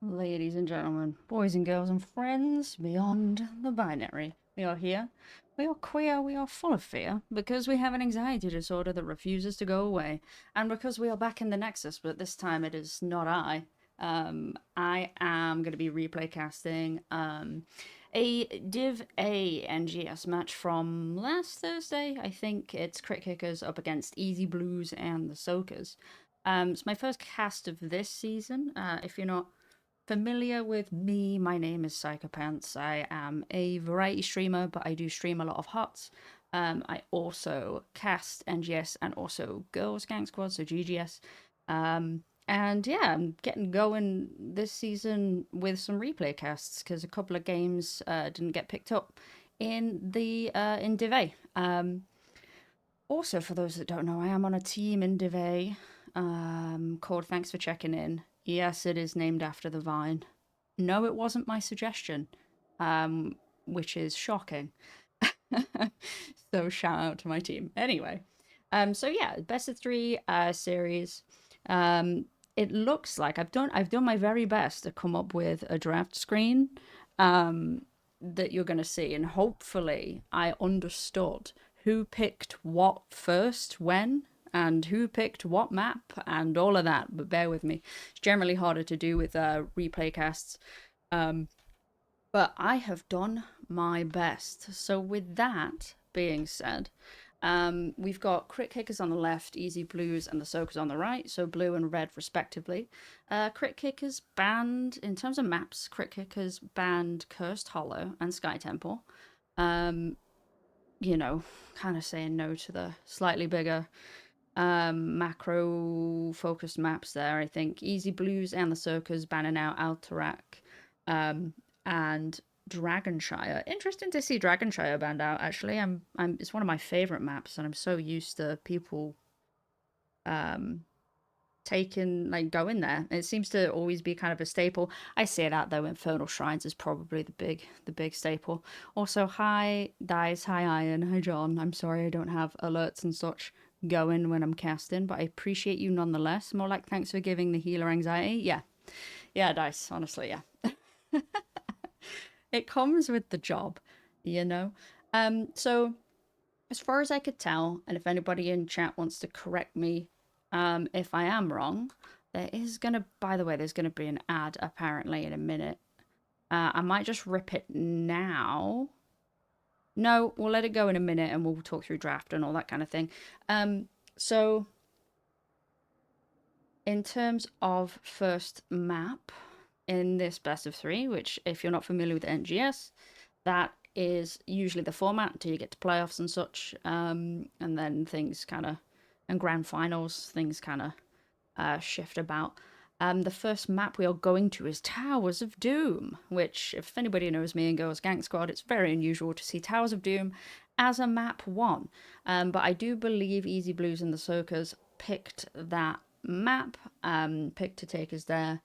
Ladies and gentlemen, boys and girls, and friends beyond the binary, we are here. We are queer, we are full of fear, because we have an anxiety disorder that refuses to go away, and because we are back in the Nexus, but this time it is not I. I am going to be replay casting a Div A NGS match from last Thursday. I think it's Crit Kickers up against Easy Blues and the Soakers. It's my first cast of this season. If you're not familiar with me, my name is Psychopants. I am a variety streamer, but I do stream a lot of HOTS. I also cast NGS and also Girls Gang Squad, so GGS. And yeah, I'm getting going this season with some replay casts because a couple of games didn't get picked up in Div A. Also, for those that don't know, I am on a team in Div A called Thanks for Checking In. Yes, it is named after the Vine. No, it wasn't my suggestion, which is shocking. So shout out to my team. Anyway, so yeah, best of three series. It looks like I've done my very best to come up with a draft screen that you're gonna see, and hopefully I understood who picked what first when and who picked what map and all of that, but bear with me. It's generally harder to do with replay casts. But I have done my best. So with that being said, we've got Crit Kickers on the left, Easy Blues, and the Soakers on the right, so blue and red respectively. Crit Kickers banned, in terms of maps, Crit Kickers banned Cursed Hollow and Sky Temple. Um, you know, kind of saying no to the slightly bigger macro focused maps there. I think Easy Blues and the Soakers banning out Alterac and Dragonshire. Interesting to see Dragonshire banned out. Actually, it's one of my favorite maps, and I'm so used to people um taking like going there. It seems to always be kind of a staple. I say that though, Infernal Shrines is probably the big staple. Also, hi Dice, hi Iron, hi John. I'm sorry I don't have alerts and such going when I'm casting, but I appreciate you nonetheless. More like thanks for giving the healer anxiety. Yeah, Dice. Honestly, yeah. It comes with the job, you know. So as far as I could tell, and if anybody in chat wants to correct me, if I am wrong, by the way, there's gonna be an ad apparently in a minute. I might just rip it now. No, we'll let it go in a minute and we'll talk through draft and all that kind of thing. So in terms of first map in this best of three, which if you're not familiar with NGS, that is usually the format until you get to playoffs and such. And then things kind of, and grand finals, things kind of shift about. The first map we are going to is Towers of Doom, which, if anybody knows me and Girls Gang Squad, it's very unusual to see Towers of Doom as a map one. But I do believe Easy Blues and the Soakers picked that map, picked to take us there.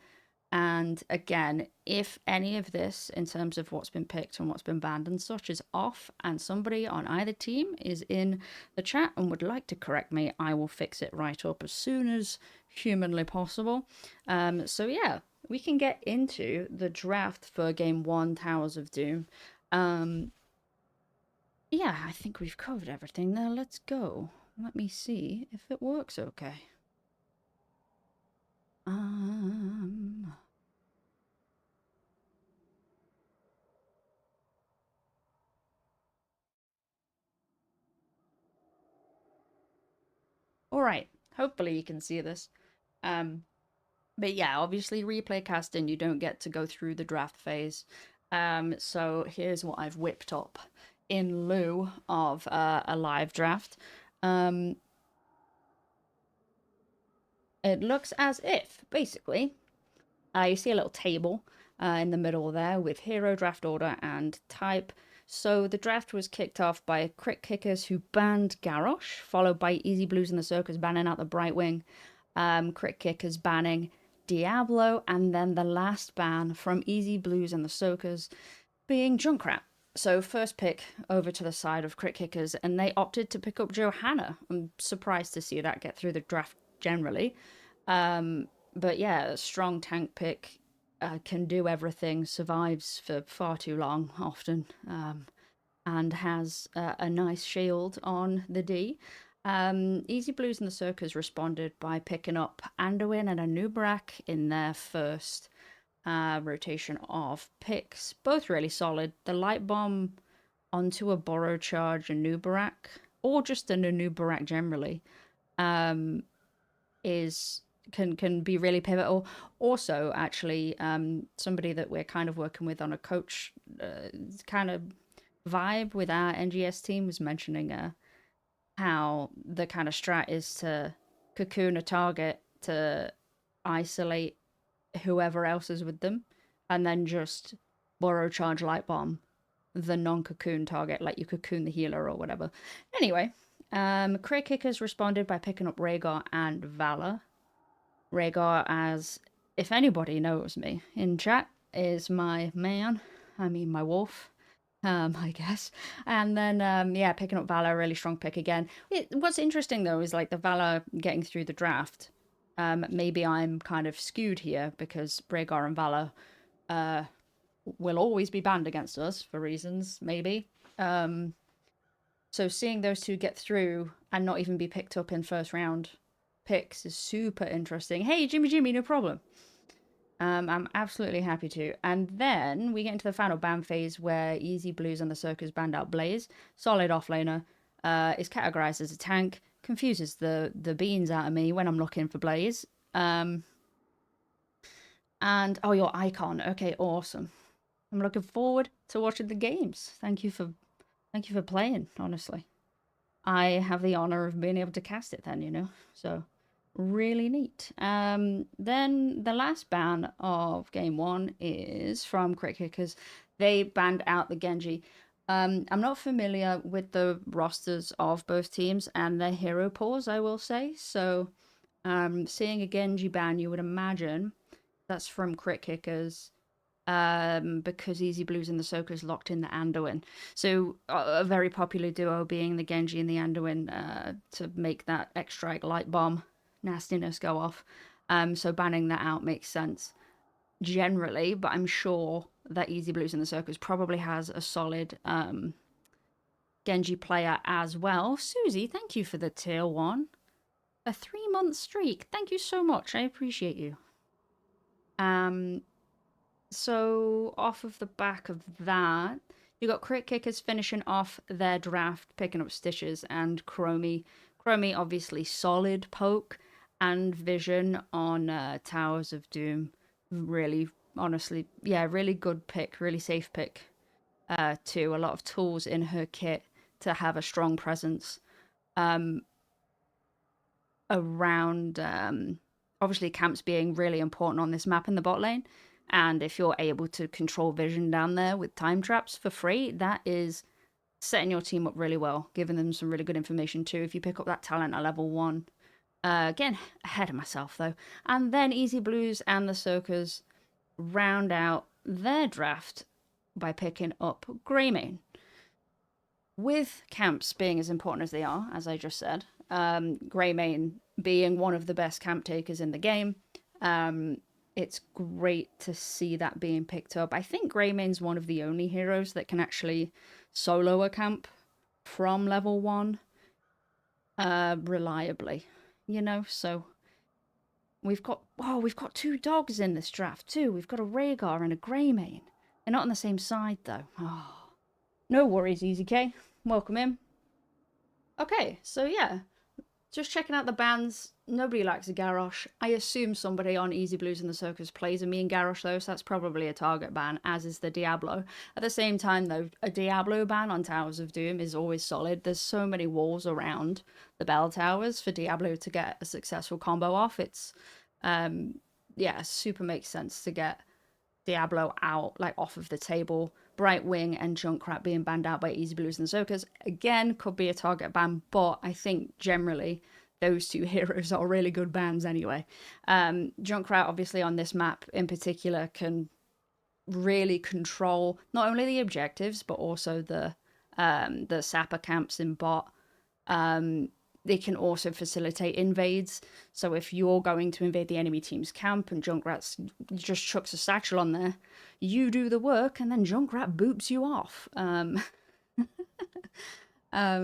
And again, if any of this, in terms of what's been picked and what's been banned and such, is off, and somebody on either team is in the chat and would like to correct me, I will fix it right up as soon as humanly possible. So yeah, we can get into the draft for Game 1, Towers of Doom. Yeah, I think we've covered everything there. Let's go. Let me see if it works okay. All right. Hopefully you can see this. Um, but yeah, obviously replay casting, you don't get to go through the draft phase. So here's what I've whipped up in lieu of a live draft. Um, it looks as if, basically, you see a little table in the middle there with hero, draft order, and type. So the draft was kicked off by Crit Kickers who banned Garrosh, followed by Easy Blues and the Circus banning out the Brightwing, Crit Kickers banning Diablo, and then the last ban from Easy Blues and the Soakers being Junkrat. So first pick over to the side of Crit Kickers, and they opted to pick up Johanna. I'm surprised to see that get through the draft generally. But yeah, a strong tank pick. can do everything, survives for far too long often, and has a nice shield on the D. Easy Blues and the Circus responded by picking up Anduin and Anubarak in their first rotation of picks. Both really solid. The Light Bomb onto a Borrow Charge Anubarak, or just an Anubarak generally, um, is can be really pivotal. Also, actually, somebody that we're kind of working with on a coach kind of vibe with our NGS team was mentioning how the kind of strat is to cocoon a target to isolate whoever else is with them, and then just borrow charge light bomb the non-cocoon target, like you cocoon the healer or whatever. Anyway, Crit Kickers responded by picking up Rhaegar and Valor. Rhaegar, as if anybody knows me in chat, is my man. I mean, my wolf. I guess. And then, yeah, picking up Valor, really strong pick again. What's interesting though is like the Valor getting through the draft. Maybe I'm kind of skewed here because Rhaegar and Valor will always be banned against us for reasons, maybe. So seeing those two get through and not even be picked up in first round picks is super interesting. Hey, Jimmy, no problem. I'm absolutely happy to. And then we get into the final ban phase where Easy Blues and the Circus banned out Blaze. Solid offlaner. Is categorized as a tank. Confuses the beans out of me when I'm looking for Blaze. And oh, your icon. Okay, awesome. I'm looking forward to watching the games. Thank you for playing, honestly. I have the honor of being able to cast it then, you know. So really neat. Then the last ban of game one is from Crit Kickers. They banned out the Genji. I'm not familiar with the rosters of both teams and their hero pools, I will say. So seeing a Genji ban, you would imagine that's from Crit Kickers. Because Easy Blues and the Sokas locked in the Anduin. So a very popular duo being the Genji and the Anduin to make that X-Strike light bomb nastiness go off. So banning that out makes sense generally, but I'm sure that Easy Blues and the Circus probably has a solid Genji player as well. Susie, thank you for the tier 1. A 3-month streak. Thank you so much. I appreciate you. So off of the back of that, you got Crit Kickers finishing off their draft, picking up Stitches and Chromie. Chromie obviously solid poke and vision on Towers of Doom. Really, honestly, yeah, really good pick, really safe pick too. A lot of tools in her kit to have a strong presence around obviously camps being really important on this map in the bot lane. And if you're able to control vision down there with time traps for free, that is setting your team up really well, giving them some really good information too. If you pick up that talent at level 1, again, ahead of myself though. And then Easy Blues and the Sokas round out their draft by picking up Greymane. With camps being as important as they are, as I just said, Greymane being one of the best camp takers in the game, it's great to see that being picked up. I think Greymane's one of the only heroes that can actually solo a camp from level 1 reliably, you know. So we've got 2 dogs in this draft too. We've got a Rhaegar and a Greymane. They're not on the same side though. Oh, no worries, Easy K. Welcome in. Okay, so yeah, just checking out the bans. Nobody likes a Garrosh. I assume somebody on Easy Blues in the Circus plays a mean Garrosh though, so that's probably a target ban, as is the Diablo. At the same time though, a Diablo ban on Towers of Doom is always solid. There's so many walls around the bell towers for Diablo to get a successful combo off. It's, yeah, super makes sense to get Diablo out, like off of the table. Brightwing and Junkrat being banned out by Easy Blues and Zokas, again, could be a target ban, but I think generally those 2 heroes are really good bans anyway. Junkrat, obviously, on this map in particular, can really control not only the objectives, but also the sapper camps in bot. They can also facilitate invades. So if you're going to invade the enemy team's camp and Junkrat's just chucks a satchel on there, you do the work and then Junkrat boops you off.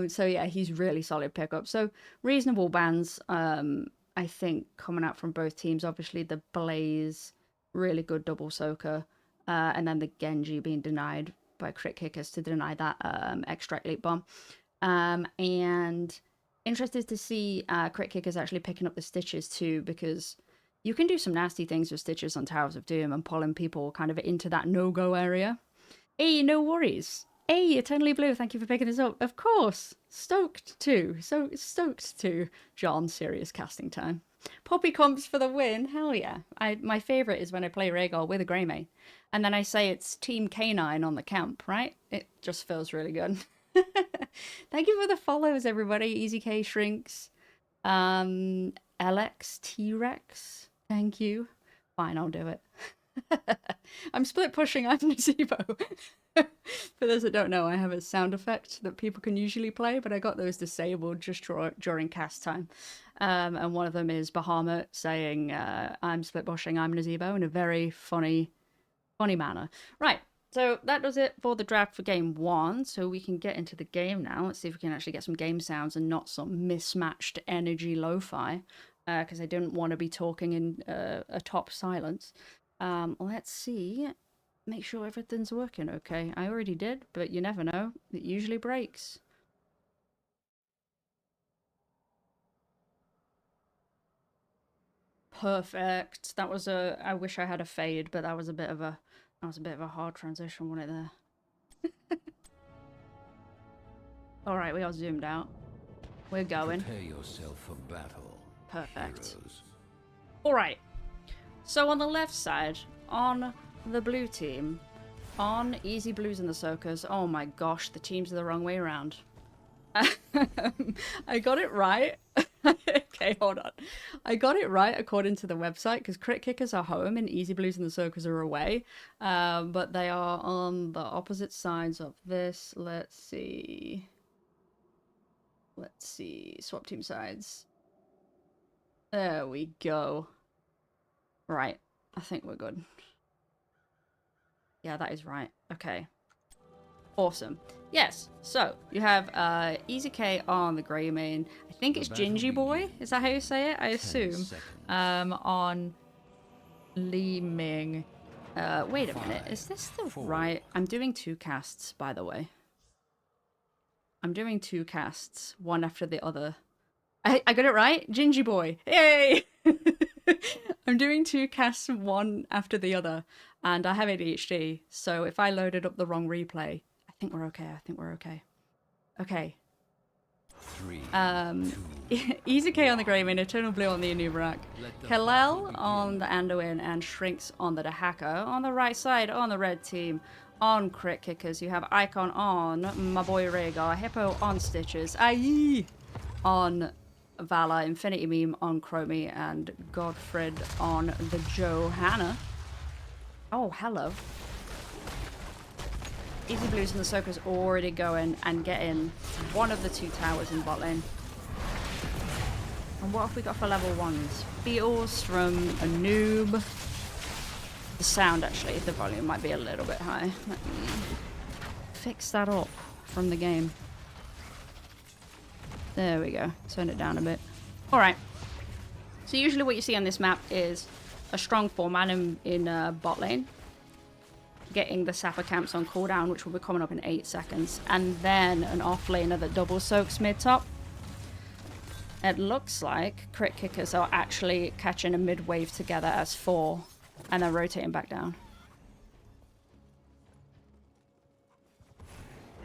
So yeah, he's really solid pickup. So reasonable bans, I think, coming out from both teams. Obviously the Blaze, really good double soaker. And then the Genji being denied by crit kickers to deny that extract leap bomb. And interested to see crit kickers actually picking up the stitches too, because you can do some nasty things with stitches on Towers of Doom and pulling people kind of into that no-go area. Hey, no worries. Hey, Eternally Blue, thank you for picking this up. Of course. Stoked too. So stoked too. John, serious casting time. Poppy comps for the win. Hell yeah. My favourite is when I play Rhaegar with a Greymane. And then I say it's Team K9 on the camp, right? It just feels really good. Thank you for the follows, everybody. Easy K Shrinks. LX T-Rex. Thank you. Fine, I'll do it. I'm split pushing. I'm Nazebo. For those that don't know, I have a sound effect that people can usually play, but I got those disabled just during cast time. And one of them is Bahamut saying, I'm split pushing, I'm Nazebo, in a very funny manner. Right, so that does it for the draft for game 1. So we can get into the game now. Let's see if we can actually get some game sounds and not some mismatched energy lo-fi, because I didn't want to be talking in a top silence. Let's see. Make sure everything's working okay. I already did, but you never know. It usually breaks. Perfect. That was a... I wish I had a fade, but that was a bit of a hard transition, wasn't it there? Alright, we are zoomed out. We're going. Prepare yourself for battle. Perfect. Alright. So on the left side, on the blue team, on Easy Blues and the Soakers, oh my gosh, the teams are the wrong way around. I got it right. Okay, hold on. I got it right according to the website, because crit kickers are home and Easy Blues and the Soakers are away. But they are on the opposite sides of this. Let's see. Swap team sides. There we go. Right. I think we're good. Yeah, that is right. Okay. Awesome. Yes, so you have Easy K on the Greymane. I think it's Gingy Boy. Is that how you say it? I assume. On Li Ming. Wait a minute. Is this the right? I'm doing 2 casts, by the way. I'm doing 2 casts, one after the other. I got it right? Gingy Boy. Yay! I'm doing 2 casts, one after the other, and I have ADHD, so if I loaded up the wrong replay, I think we're okay. Okay. 3, Easy K on the Greymane, Eternal Blue on the Anubarak, Kalel on the Anduin, and Shrinks on the Dahaka. On the right side, on the red team, on Crit Kickers, you have Icon on my boy Rhaegar, Hippo on Stitches, Aye on Valor, Infinity Meme on Chromie, and Godfred on the Johanna. Oh, hello. Easy Blues and the Soakers already going and getting one of the 2 towers in bot lane. And what have we got for level 1s? Beatles from a noob. The sound, actually, the volume might be a little bit high. Let me fix that up from the game. There we go. Turn it down a bit. Alright. So usually what you see on this map is a strong 4-man in bot lane. Getting the Sapper camps on cooldown, which will be coming up in 8 seconds. And then an off laner that double soaks mid-top. It looks like crit kickers are actually catching a mid-wave together as 4. And then rotating back down.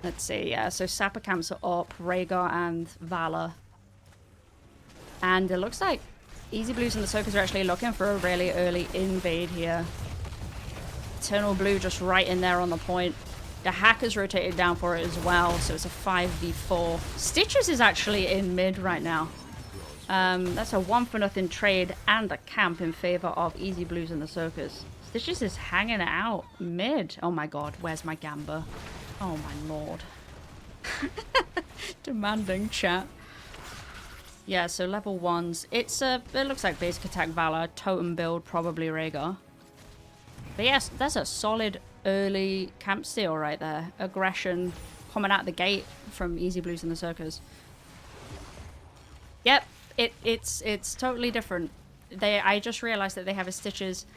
Let's see, yeah, so Sapper camps are up, Rhaegar and Valor. And it looks like Easy Blues and the Soakers are actually looking for a really early invade here. Eternal Blue just right in there on the point. The Hacker's rotated down for it as well, so it's a 5v4. Stitches is actually in mid right now. That's a 1-for-0 trade and a camp in favor of Easy Blues and the Soakers. Stitches is hanging out mid. Oh my god, where's my Gamba? Oh my lord. Demanding chat. Yeah, so level 1s. It looks like basic attack Valor, totem build, probably Rhaegar. But yes, that's a solid early camp steal right there. Aggression coming out the gate from Easy Blues and the Circus. Yep, it's totally different. I just realized that they have a Stitches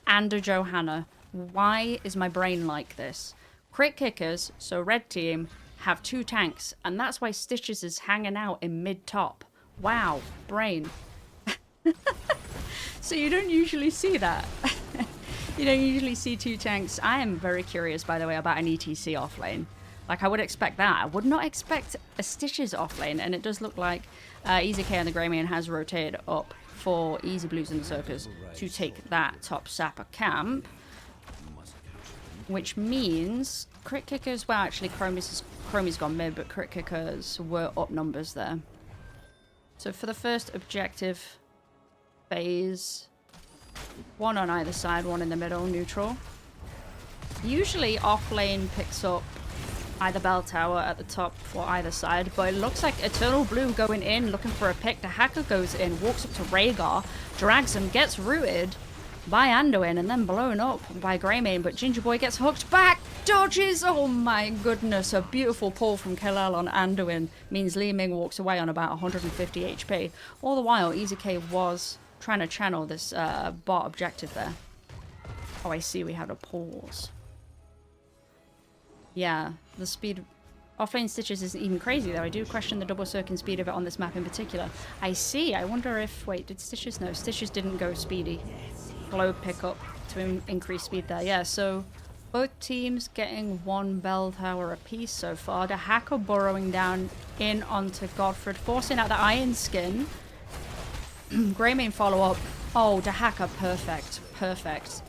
and a Johanna. Why is my brain like this? Crit Kickers, so red team, have 2 tanks, and that's why Stitches is hanging out in mid-top. Wow, brain. So you don't usually see that. You don't usually see 2 tanks. I am very curious, by the way, about an ETC offlane. Like, I would expect that. I would not expect a Stitches offlane, and it does look like Easy K and the Greymane has rotated up for Easy Blues and the Circus to take that top sapper camp. Which means Crit Kickers, well, actually, Chromie's gone mid, but Crit Kickers were up numbers there. So for the first objective phase, 1 on either side, 1 in the middle, neutral. Usually offlane picks up either bell tower at the top or either side, but it looks like Eternal Blue going in, looking for a pick. The Hacker goes in, walks up to Rhaegar, drags him, gets rooted by Anduin, and then blown up by Greymane, but Ginger Boy gets hooked back, dodges! Oh my goodness, a beautiful pull from Kal-El on Anduin means Li Ming walks away on about 150 HP. All the while, Easy K was trying to channel this bot objective there. Oh, I see, we had a pause. Yeah, the speed... Offlane Stitches isn't even crazy, though. I do question the double circling speed of it on this map in particular. I see. I wonder if... Wait, did Stitches... No, Stitches didn't go speedy. Globe pickup to increase speed there. Yeah, so both teams getting 1 bell tower apiece so far. The Hacker burrowing down in onto Godfred, forcing out the Iron Skin. Greymane follow up. Oh, the Hacker, perfect. Perfect.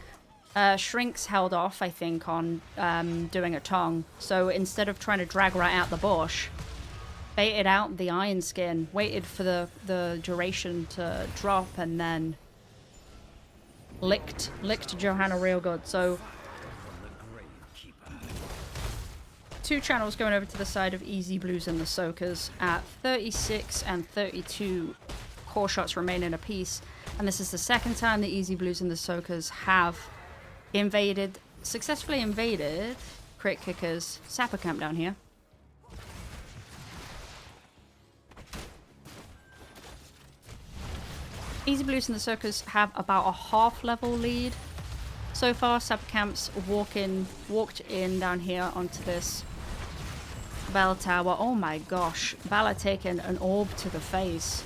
Shrink's held off, I think, on doing a tongue. So instead of trying to drag right out the bush, baited out the Iron Skin, waited for the duration to drop, and then licked Johanna real good. So 2 channels going over to the side of Easy Blues and the Soakers at 36 and 32 core shots remaining apiece. And this is the second time the Easy Blues and the Soakers have successfully invaded Crit Kickers sapper camp down here. Easy Blues and the Circus have about a half level lead so far. Sapper camps walked in down here onto this bell tower. Oh my gosh, Bala taking an orb to the face.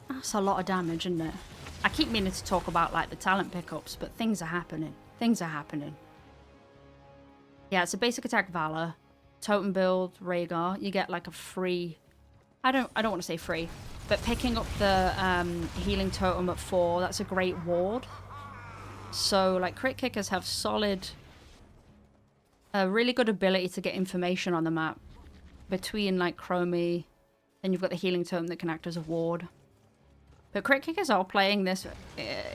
That's a lot of damage, isn't it? I keep meaning to talk about like the talent pickups, but things are happening. Things are happening. Yeah, it's a basic attack Valor, totem build Rhaegar. You get like a free. I don't want to say free, but picking up the healing totem at 4, that's a great ward. So like Crit Kickers have a really good ability to get information on the map between like Chromie, then you've got the healing totem that can act as a ward. But Crit Kickers are playing this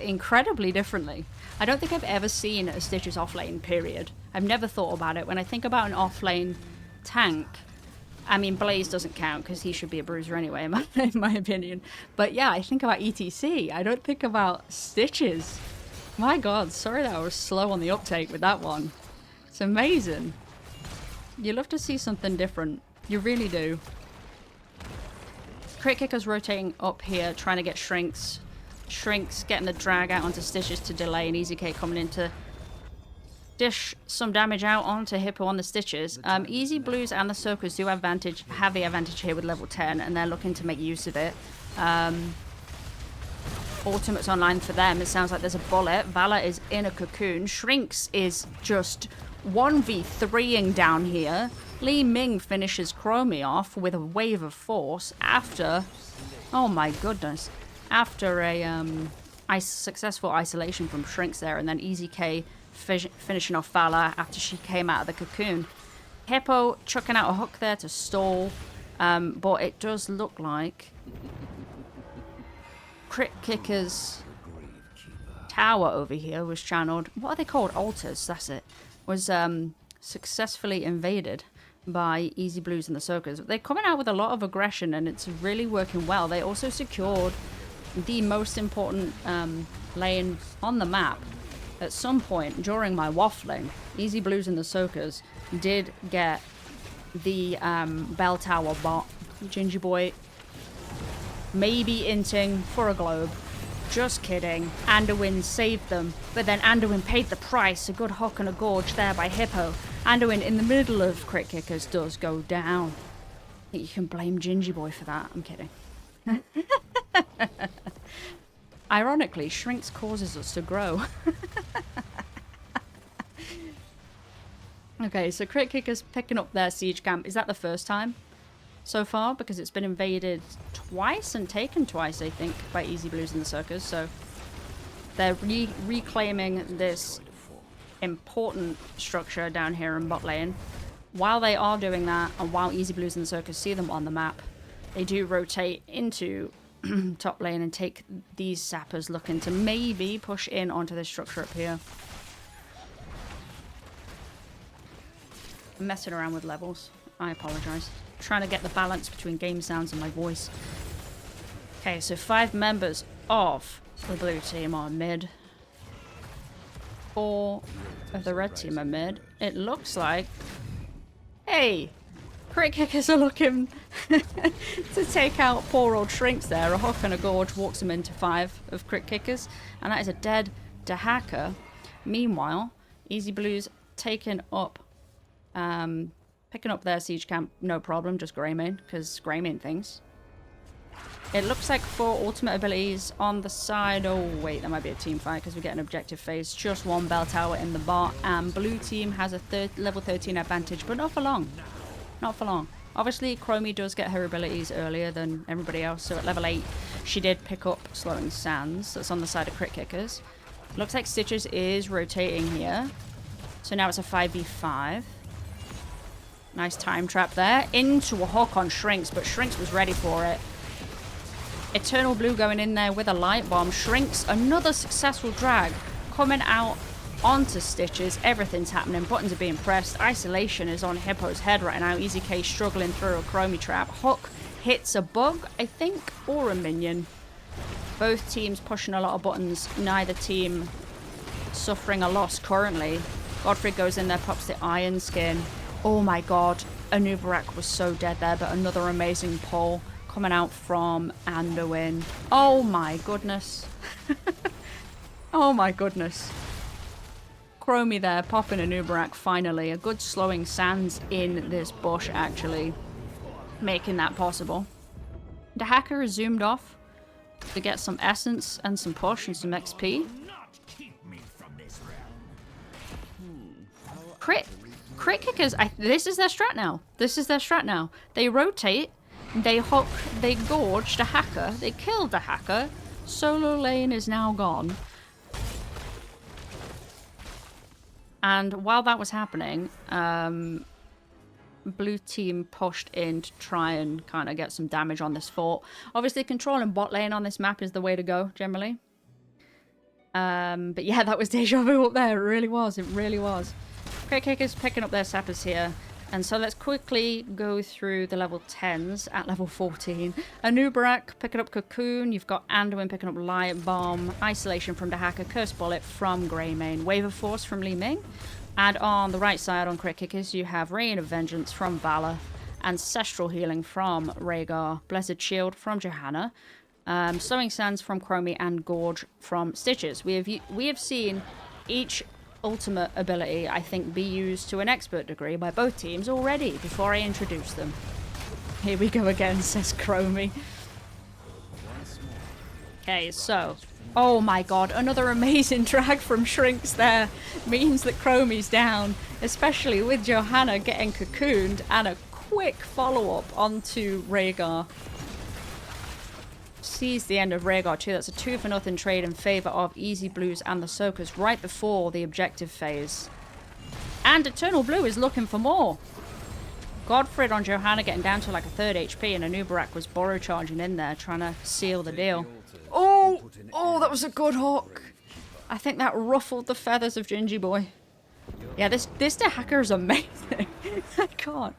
incredibly differently. I don't think I've ever seen a Stitches offlane, period. I've never thought about it. When I think about an offlane tank, I mean, Blaze doesn't count because he should be a bruiser anyway, in my opinion. But yeah, I think about ETC. I don't think about Stitches. My god, sorry that I was slow on the uptake with that one. It's amazing. You love to see something different. You really do. Crit Kickers rotating up here, trying to get Shrinks. Shrinks getting the drag out onto Stitches to delay, and Easy K coming in to dish some damage out onto Hippo on the Stitches. Easy Blues and the Circus do have the advantage here with level 10, and they're looking to make use of it. Ultimate's online for them. It sounds like there's a bullet. Valor is in a cocoon. Shrinks is just 1v3ing down here. Li Ming finishes Chromie off with a wave of force after, oh my goodness, after a successful isolation from Shrinks there, and then Easy K finishing off Valor after she came out of the cocoon. Hippo chucking out a hook there to stall, but it does look like Crit Kicker's tower over here was channeled. What are they called? Altars, that's it. Was successfully invaded. by Easy Blues and the Soakers. They're coming out with a lot of aggression and it's really working well. They also secured the most important lane on the map. At some point during my waffling, Easy Blues and the Soakers did get the bell tower bot. Gingy Boy maybe inting for a globe. Just kidding. Anduin saved them, but then Anduin paid the price. A good hook and a gorge there by Hippo. Anduin in the middle of Crit Kickers does go down. I think you can blame Gingy Boy for that. I'm kidding. Ironically, Shrinks causes us to grow. Okay, so Crit Kickers picking up their siege camp. Is that the first time so far? Because it's been invaded twice and taken twice, I think, by Easy Blues and the Circus. So they're reclaiming this important structure down here in bot lane. While they are doing that, and while Easy Blues and the Circus see them on the map, they do rotate into top lane and take these sappers, looking to maybe push in onto this structure up here. I'm messing around with levels. I apologize. Trying to get the balance between game sounds and my voice. Okay, so 5 members of the blue team are mid. 4 of the red team are mid. It looks like... Hey! Crit Kickers are looking to take out poor old Shrinks there. A hook and a gorge walks him into 5 of Crit Kickers. And that is a dead Dahaka. Meanwhile, Easy Blues taking up... picking up their siege camp, no problem, just Greymane, because Greymane things. It looks like 4 ultimate abilities on the side. Oh, wait, that might be a team fight because we get an objective phase. Just 1 bell tower in the bot, and blue team has a level 13 advantage, but not for long. Not for long. Obviously, Chromie does get her abilities earlier than everybody else, so at level 8, she did pick up Slowing Sands. That's on the side of Crit Kickers. Looks like Stitches is rotating here. So now it's a 5v5. Nice time trap there. Into a hook on Shrinks, but Shrinks was ready for it. Eternal Blue going in there with a light bomb. Shrinks, another successful drag. Coming out onto Stitches. Everything's happening. Buttons are being pressed. Isolation is on Hippo's head right now. Easy K struggling through a Chromie trap. Hook hits a bug, I think, or a minion. Both teams pushing a lot of buttons. Neither team suffering a loss currently. Godfrey goes in there, pops the Iron Skin. Oh my god, Anubarak was so dead there, but another amazing pull coming out from Anduin. Oh my goodness. Oh my goodness. Chromie there, popping Anubarak finally. A good slowing sands in this bush, actually, making that possible. The hacker has zoomed off to get some essence and some push and some XP. Crit Kickers, this is their strat now. This is their strat now. They rotate, they hook, they gorge the hacker, they killed the hacker. Solo lane is now gone. And while that was happening, blue team pushed in to try and kind of get some damage on this fort. Obviously, controlling bot lane on this map is the way to go, generally. But yeah, that was deja vu up there. It really was. It really was. Crit Kickers picking up their sappers here. And so let's quickly go through the level 10s at level 14. Anubarak picking up Cocoon. You've got Anduin picking up Light Bomb. Isolation from the hacker. Curse Bullet from Greymane. Wave of Force from Li Ming. And on the right side on Crit Kickers, you have Rain of Vengeance from Valor. Ancestral Healing from Rhaegar. Blessed Shield from Johanna. Slowing Sands from Chromie and Gorge from Stitches. We have seen each ultimate ability, I think, be used to an expert degree by both teams already before I introduce them. Here we go again, says Chromie. Okay, so... Oh my god, another amazing drag from Shrinks there. Means that Chromie's down, especially with Johanna getting cocooned and a quick follow-up onto Rhaegar. Sees the end of Rhaegar too. That's a 2-for-0 trade in favour of Easy Blues and the Soakers right before the objective phase. And Eternal Blue is looking for more. Godfrey on Johanna getting down to like a 3rd HP, and Anubarak was borrow charging in there trying to seal the deal. Oh, that was a good hook. I think that ruffled the feathers of Gingy Boy. Yeah, this hacker is amazing. I can't.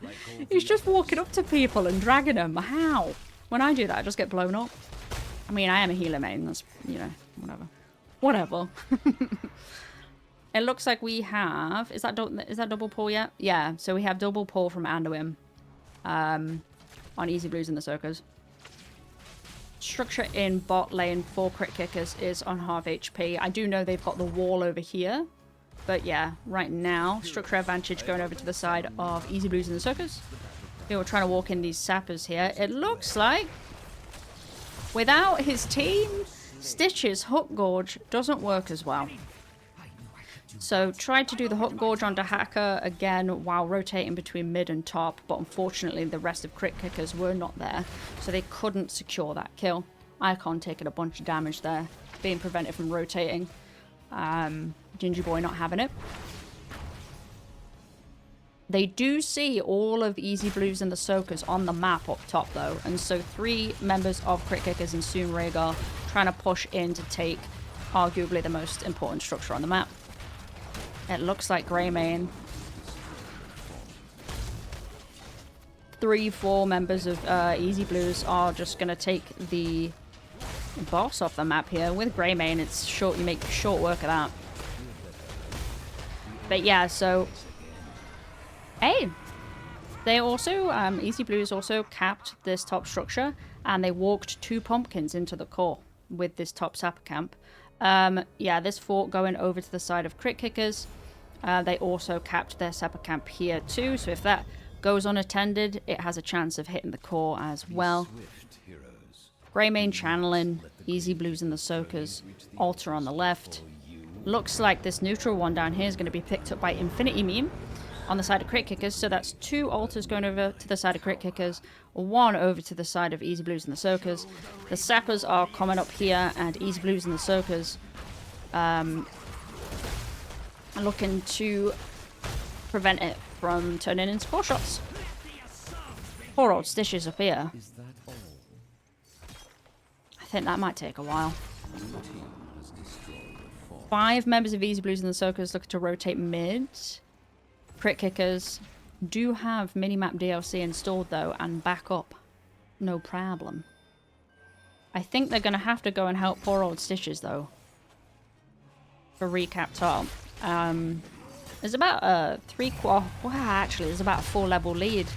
He's just walking up to people and dragging them. How? When I do that, I just get blown up. I mean, I am a healer main. That's, you know, whatever. Whatever. It looks like we have... Is that double pull yet? Yeah, so we have double pull from Anduin. On Easy Blues and the Soakers. Structure in bot lane for crit kickers is on half HP. I do know they've got the wall over here. But yeah, right now, structure advantage going over to the side of Easy Blues and the Soakers. They were trying to walk in these sappers here. It looks like without his team, Stitch's Hook Gorge doesn't work as well. So tried to do the Hook Gorge onto Hacker again while rotating between mid and top, but unfortunately the rest of crit kickers were not there, so they couldn't secure that kill. Icon taking a bunch of damage there, being prevented from rotating. Ginger Boy not having it. They do see all of Easy Blues and the Soakers on the map up top though, and so 3 members of crit kickers and soon Rhaegar trying to push in to take arguably the most important structure on the map. It looks like Greymane. 3-4 members of Easy Blues are just going to take the boss off the map here. With Greymane, it's short. You make short work of that. But yeah, so... Hey! They also, Easy Blues also capped this top structure, and they walked 2 pumpkins into the core with this top sapper camp. Yeah, this fort going over to the side of crit kickers. They also capped their sapper camp here too, so if that goes unattended, it has a chance of hitting the core as well. Greymane channeling, Easy Blues and the Soakers, Altar on the left. Looks like this neutral one down here is going to be picked up by Infinity Meme on the side of crit kickers, so that's 2 altars going over to the side of crit kickers, 1 over to the side of Easy Blues and the Soakers. The sappers are coming up here, and Easy Blues and the Soakers looking to prevent it from turning into 4 shots. Poor old Stitches up here. I think that might take a while. 5 members of Easy Blues and the Soakers looking to rotate mid. Crit kickers do have minimap DLC installed though, and back up. No problem. I think they're going to have to go and help poor old Stitches though. For recap top. There's about a 3/4... Well, actually, there's about a 4-level lead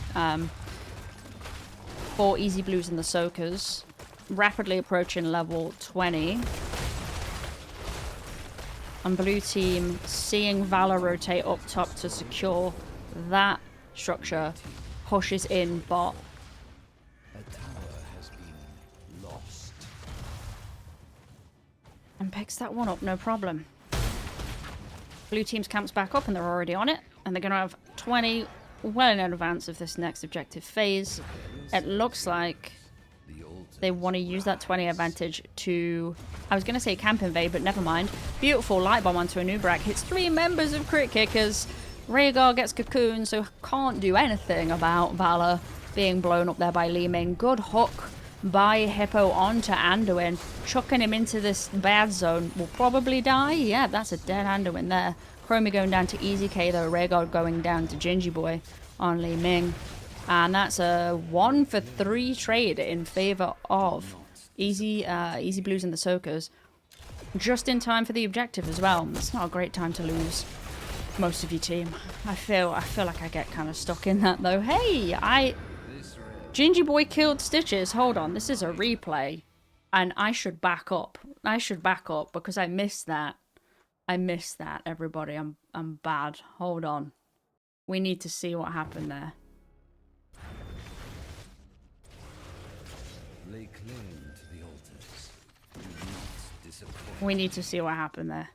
for Easy Blues and the Soakers. Rapidly approaching level 20. And blue team seeing Valor rotate up top to secure that structure, pushes in bot. A tower has been lost. And picks that one up, no problem. Blue team's camps back up and they're already on it. And they're going to have 20 well in advance of this next objective phase. It looks like they want to use that 20 advantage to... I was going to say camp invade, but never mind. Beautiful light bomb onto a Nubrak. Hits 3 members of crit kickers. Rhaegar gets cocooned, so can't do anything about Valor being blown up there by Li Ming. Good hook by Hippo onto Anduin. Chucking him into this bad zone. Will probably die. Yeah, that's a dead Anduin there. Chromie going down to Easy K though. Rhaegar going down to Gingy Boy on Li Ming. And that's a 1-for-3 trade in favor of Easy Blues and the Soakers. Just in time for the objective as well. It's not a great time to lose most of your team. I feel like I get kind of stuck in that though. Hey, Gingy Boy killed Stitches. Hold on, this is a replay. And I should back up. I should back up because I missed that. I missed that, everybody. I'm bad. Hold on. We need to see what happened there. Lay claim to the altars. Do not disappoint. We need to see what happened there.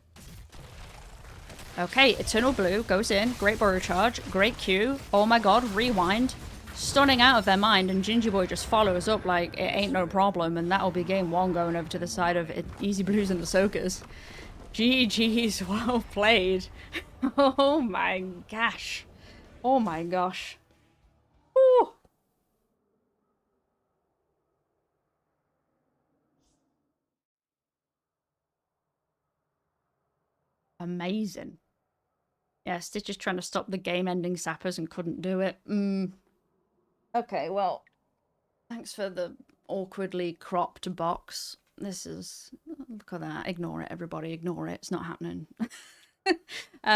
Okay, Eternal Blue goes in. Great Burrow Charge. Great Q. Oh my god, rewind. Stunning out of their mind, and Gingy Boy just follows up like it ain't no problem, and that'll be game 1 going over to the side of Easy Blues and the Soakers. GG's, well played. Oh my gosh. Oh my gosh. Woo. Amazing. Yeah, Stitch is trying to stop the game-ending sappers and couldn't do it. Mm. Okay, well, thanks for the awkwardly cropped box. This is... Look at that. Ignore it, everybody. Ignore it. It's not happening.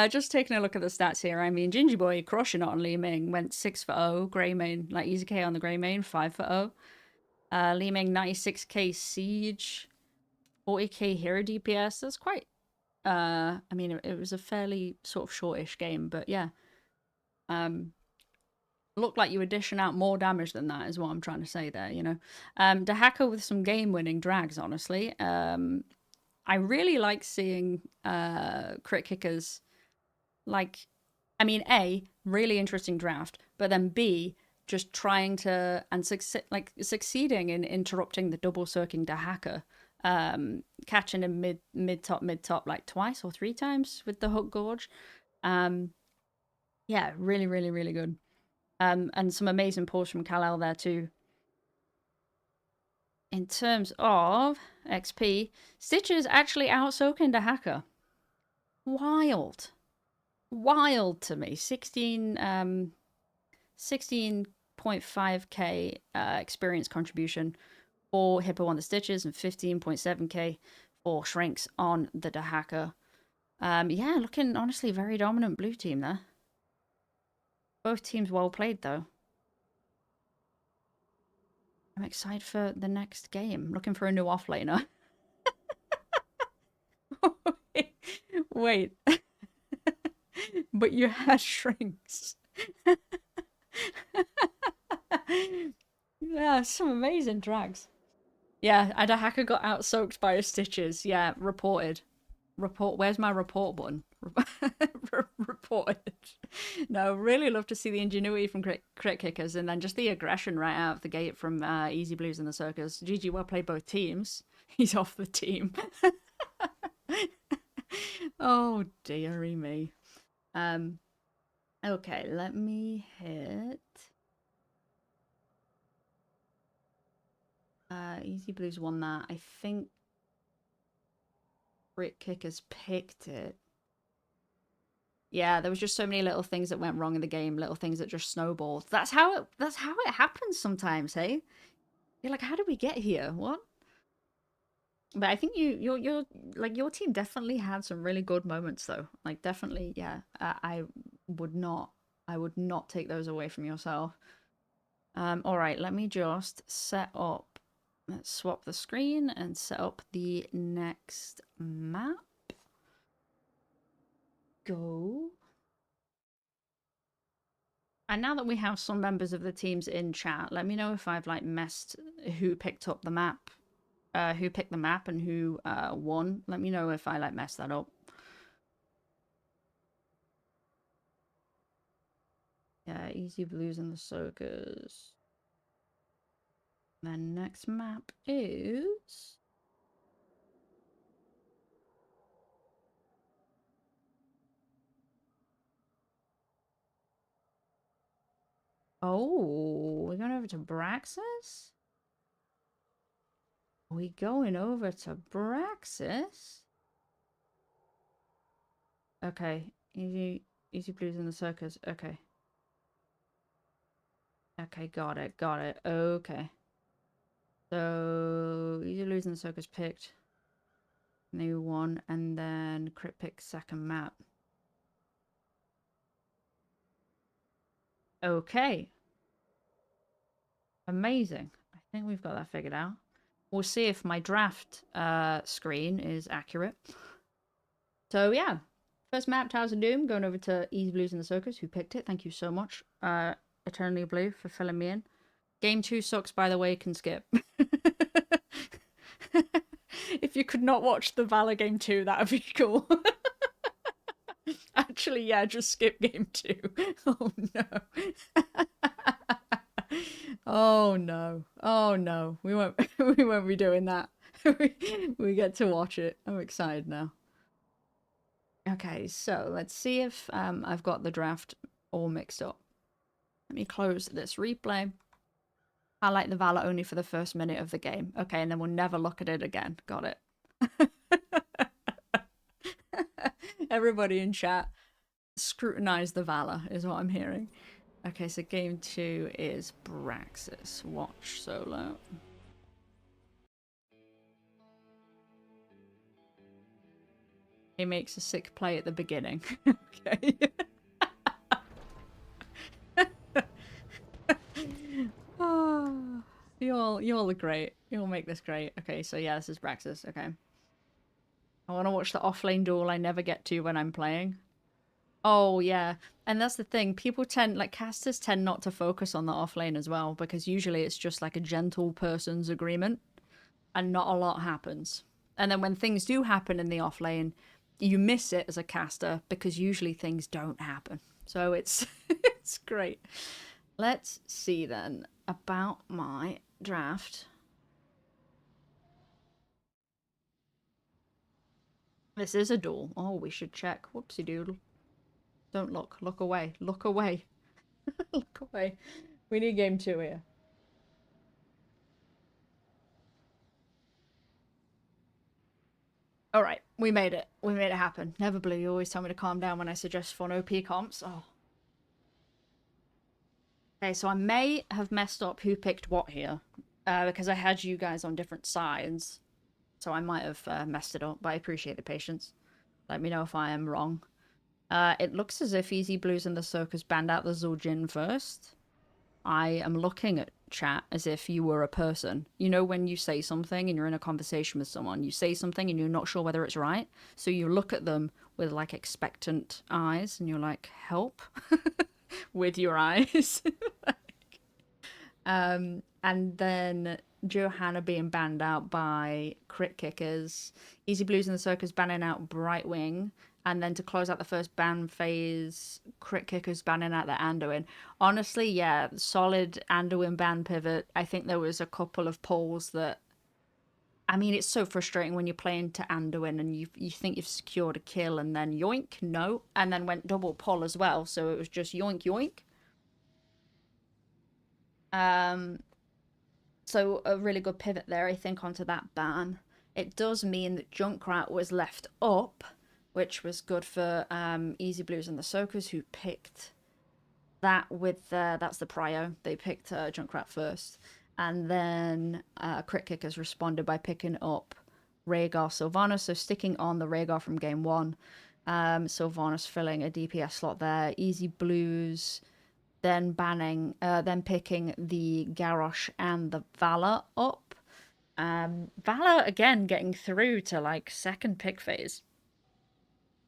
Just taking a look at the stats here. I mean, Gingy Boy crushing it on Li Ming. Went 6 for 0. Grey Main, like Easy K on the Grey Main, 5 for 0. Li Ming, 96k Siege. 40k hero DPS. That's quite... I mean, it was a fairly sort of shortish game, but yeah. Looked like you were dishing out more damage than that, is what I'm trying to say there, you know. Dahaka with some game-winning drags, honestly. I really like seeing crit kickers, like, I mean, A, really interesting draft, but then B, just trying to, and succeeding in interrupting the double circling Dahaka. Catching him mid top like twice or 3 times with the hook gorge. Yeah, really, really, really good. And some amazing pulls from Kal-El there too. In terms of XP, Stitches actually out-soaking the hacker. Wild. Wild to me. 16.5k experience contribution for Hippo on the Stitches and 15.7k for Shrinks on the Dahaka. Yeah, looking honestly very dominant blue team there. Both teams well played though. I'm excited for the next game. Looking for a new offlaner. Wait. But you had Shrinks. Yeah, some amazing drags. Yeah, and a hacker got out-soaked by his Stitches. Yeah, reported. Where's my report button? Reported. No, really love to see the ingenuity from crit kickers and then just the aggression right out of the gate from Easy Blues and the Circus. GG, well played both teams. He's off the team. Oh, dearie me. Okay, let me hit Easy Blues won that. I think Crit Kickers picked it. Yeah, there was just so many little things that went wrong in the game, little things that just snowballed. That's how it happens sometimes, hey? You're like, how did we get here? What? But I think you're like your team definitely had some really good moments though. Like definitely, yeah. Would not I would not take those away from yourself. All right, let me just set up. Let's swap the screen and set up the next map. Go. And now that we have some members of the teams in chat, let me know if I've like messed who picked up the map, who picked the map and who won. Let me know if I like messed that up. Yeah, Easy Blues and the Circus. Then next map is... Oh, we're going over to Braxis? Are we going over to Braxis? Okay, Easy Blues in the Circus. Okay. Okay, got it, got it. Okay. So, Easy Blues in the Circus picked. New one, and then Crit pick second map. Okay. Amazing. I think we've got that figured out. We'll see if my draft screen is accurate. So yeah, first map, Towers of Doom, going over to Easy Blues in the Circus, who picked it. Thank you so much, Eternally Blue, for filling me in. Game 2 sucks, by the way, can skip. If you could not watch the Valor Game 2, that would be cool. Actually, yeah, just skip Game 2. Oh no. Oh no. Oh no. We won't we won't be doing that. We get to watch it. I'm excited now. Okay, so let's see if I've got the draft all mixed up. Let me close this replay. Highlight the Valor only for the first minute of the game. Okay, and then we'll never look at it again. Got it. Everybody in chat, Scrutinize the valor is what I'm hearing. Okay, so game 2 is Braxis. Watch solo. He makes a sick play at the beginning. Okay. Oh, you all are great. You all make this great. Okay, so yeah, this is Braxis. Okay. I want to watch the offlane duel I never get to when I'm playing. Oh yeah, and that's the thing. People tend, like casters tend not to focus on the offlane as well because usually it's just like a gentle person's agreement and not a lot happens. And then when things do happen in the offlane, you miss it as a caster because usually things don't happen. So it's it's great. Let's see then about my draft. This is a duel. Oh, we should check. Whoopsie doodle. Don't look. Look away. Look away. Look away. We need game 2 here. All right, we made it. We made it happen. Never Blue, you always tell me to calm down when I suggest fun OP comps. Oh. Okay, so I may have messed up who picked what here, because I had you guys on different sides. So I might have messed it up, but I appreciate the patience. Let me know if I am wrong. It looks as if Easy Blues and the Circus banned out the Zul'jin first. I am looking at chat as if you were a person. You know when you say something and you're in a conversation with someone, you say something and you're not sure whether it's right. So you look at them with like expectant eyes and you're like, help with your eyes. And then Johanna being banned out by Crit Kickers, Easy Blues and the Circus banning out Brightwing, and then to close out the first ban phase, Crit Kickers banning out the Anduin. Honestly, yeah, solid Anduin ban pivot. I think there was a couple of polls that. I mean, it's so frustrating when you're playing to Anduin and you think you've secured a kill and then yoink, no, and then went double pull as well, so it was just yoink yoink. Um, So a really good pivot there, I think, onto that ban. It does mean that Junkrat was left up, which was good for Easy Blues and the Soakers, who picked that with that's the prio. They picked Junkrat first, and then Crit Kickers responded by picking up Rhaegar Sylvanas, so sticking on the Rhaegar from game 1. Sylvanas filling a DPS slot there. Easy Blues then then picking the Garrosh and the Valor up. Valor again getting through to like second pick phase.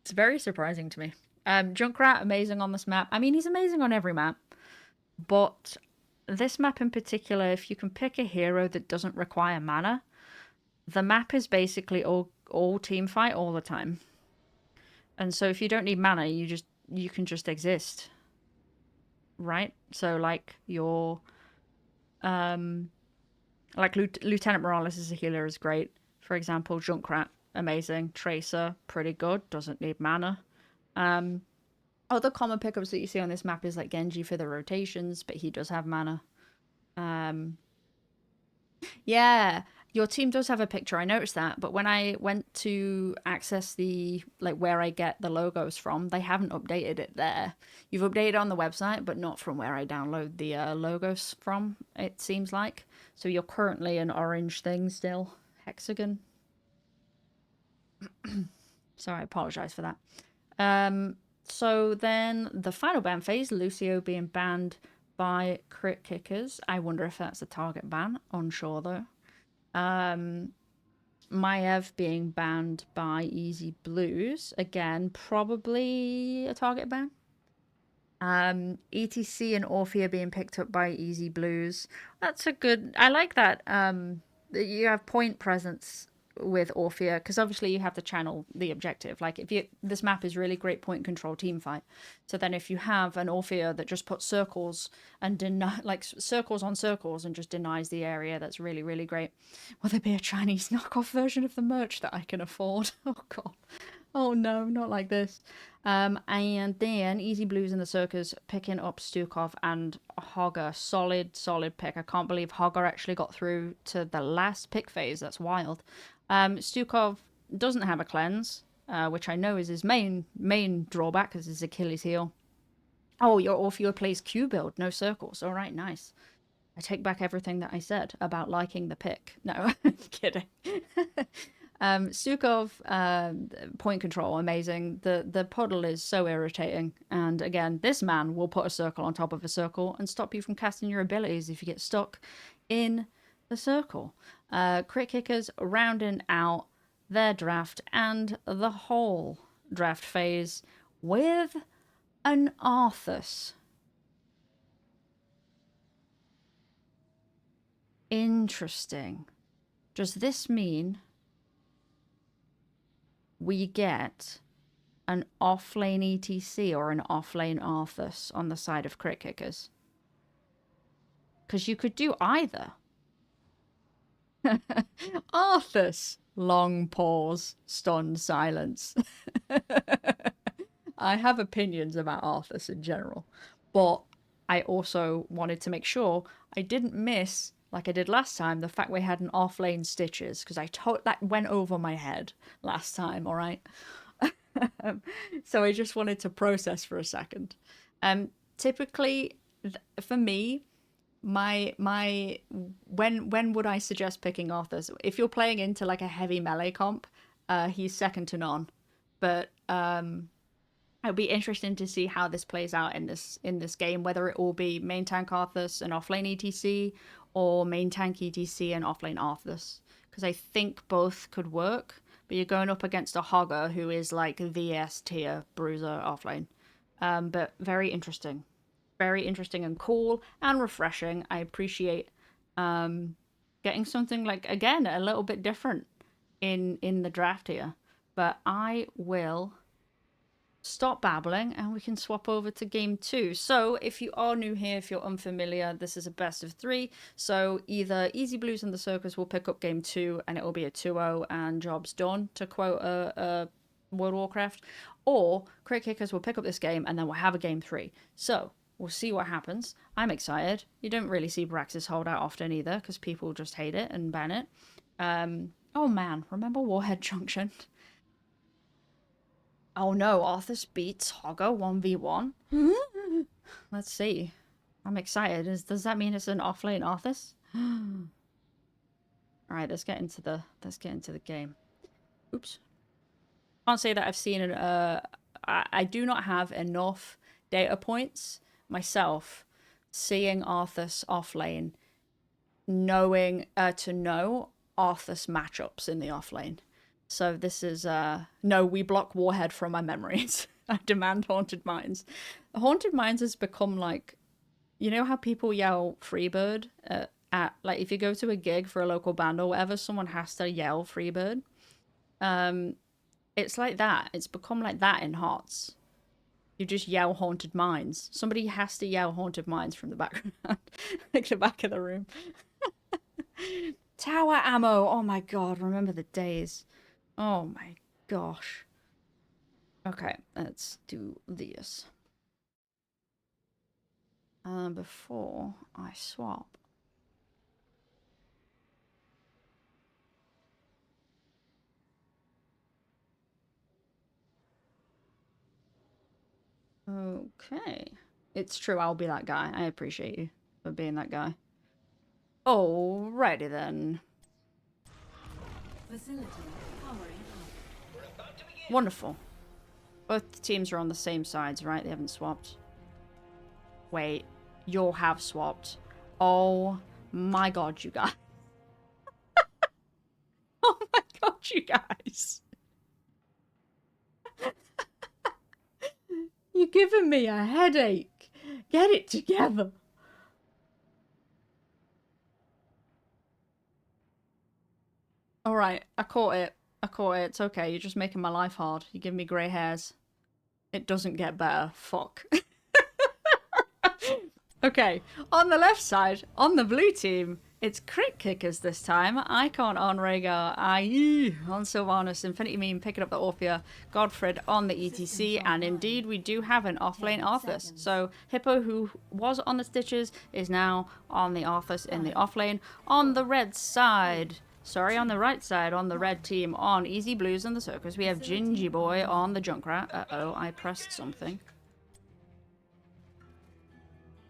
It's very surprising to me. Junkrat amazing on this map. I mean, he's amazing on every map, but this map in particular, if you can pick a hero that doesn't require mana, the map is basically all team fight all the time. And so if you don't need mana, you can just exist. Right? So like your like Lieutenant Morales as a healer is great. For example, Junkrat, amazing. Tracer, pretty good. Doesn't need mana. Other common pickups that you see on this map is like Genji for the rotations, but he does have mana. Yeah, your team does have a picture. I noticed that, but when I went to access the like where I get the logos from, they haven't updated it there. You've updated on the website, but not from where I download the logos from. It seems like so you're currently an orange thing still, hexagon. Sorry, I apologize for that. So then the final ban phase, Lucio being banned by Crit Kickers. I wonder if that's a target ban. Unsure though. Maiev being banned by Easy Blues. Again, probably a target ban. ETC and Orphea being picked up by Easy Blues. That's a good. I like that. That you have point presence with Orphea because obviously you have to channel the objective. Like if you this map is really great point control team fight. So then if you have an Orphea that just puts circles and like circles on circles and just denies the area, that's really really great. Will there be a Chinese knockoff version of the merch that I can afford? Oh god. Oh no, not like this. And then Easy Blues in the Circus picking up Stukov and Hogger. Solid pick. I can't believe Hogger actually got through to the last pick phase. That's wild. Stukov doesn't have a cleanse. which I know is his main drawback, because his Achilles heel. Oh, your Orfeo plays Q build, no circles. All right, nice. I take back everything that I said about liking the pick. No, I'm kidding. Sukov, point control, amazing. The puddle is so irritating. And again, this man will put a circle on top of a circle and stop you from casting your abilities if you get stuck in the circle. Crit kickers rounding out their draft and the whole draft phase with an Arthas. Interesting. Does this mean we get an off-lane ETC or an off-lane Arthas on the side of crit kickers? Because you could do either. Arthas! Long pause, stunned silence. I have opinions about Arthas in general, but I also wanted to make sure I didn't miss, like I did last time, the fact we had an off-lane Stitches, because that went over my head last time, all right? So I just wanted to process for a second. Typically, for me, when would I suggest picking Arthas? If you're playing into like a heavy melee comp, he's second to none. But it'll be interesting to see how this plays out in this game, whether it will be main tank Arthas and offlane ETC, or main tank ETC and offlane Arthas. Because I think both could work, but you're going up against a Hogger who is like the S tier bruiser offlane. But very interesting. Very interesting and cool and refreshing. I appreciate getting something like, again, a little bit different in the draft here. But I will stop babbling and we can swap over to game 2. So if you are new here, if you're unfamiliar, this is a best of 3. So either Easy Blues and the Circus will pick up game 2 and it will be a 2-0 and job's done, to quote a World of Warcraft, or Crit Kickers will pick up this game and then we'll have a game 3. So we'll see what happens. I'm excited. You don't really see Braxis hold out often either, because people just hate it and ban it. Oh man, remember Warhead Junction? Oh no, Arthas beats Hogger 1v1. Let's see. I'm excited. Does that mean it's an offlane Arthas? Alright, let's get into the game. Oops. Can't say that I've seen an I do not have enough data points myself seeing Arthas offlane, knowing to know Arthas matchups in the offlane. So this is no, we block Warhead from my memories. I demand Haunted Mines. Haunted Mines has become like, you know how people yell Freebird at like, if you go to a gig for a local band or whatever, someone has to yell Freebird. It's like that. It's become like that in HOTS. You just yell Haunted Mines. Somebody has to yell Haunted Mines from the background, like the back of the room. Tower ammo. Oh my god, remember the days. Oh my gosh. Okay, let's do this. Before I swap. Okay. It's true, I'll be that guy. I appreciate you for being that guy. Alrighty then. Facility powering up. Wonderful. Both teams are on the same sides, right? They haven't swapped. Wait, you'll have swapped. Oh my god, you guys. Oh my god, you guys. You're giving me a headache. Get it together. Alright, I caught it. It's okay. You're just making my life hard. You're giving me grey hairs. It doesn't get better. Fuck. Okay, on the left side, on the blue team, it's Crit Kickers this time. Icon on Rhaegar, IE on Sylvanas, Infinity Meme picking up the Orphea, Godfred on the ETC, and indeed we do have an offlane Arthas. So Hippo, who was on the Stitches, is now on the Arthas in the offlane. On the red side, Sorry, on the right side, on the red team, on Easy Blues and the Circus, we have Gingy Boy on the Junkrat. Uh-oh, I pressed something.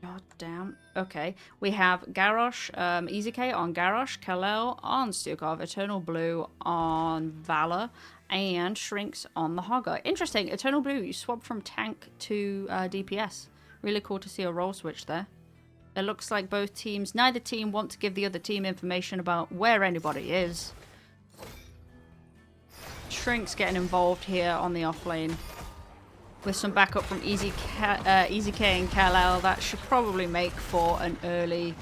God damn. Okay, we have Garrosh, Easy K on Garrosh, Kalel on Stukov, Eternal Blue on Valor, and Shrinks on the Hogger. Interesting, Eternal Blue, you swap from tank to DPS. Really cool to see a role switch there. It looks like both teams, neither team want to give the other team information about where anybody is. Shrink's getting involved here on the off lane. With some backup from Easy K and Kal-El, that should probably make for an early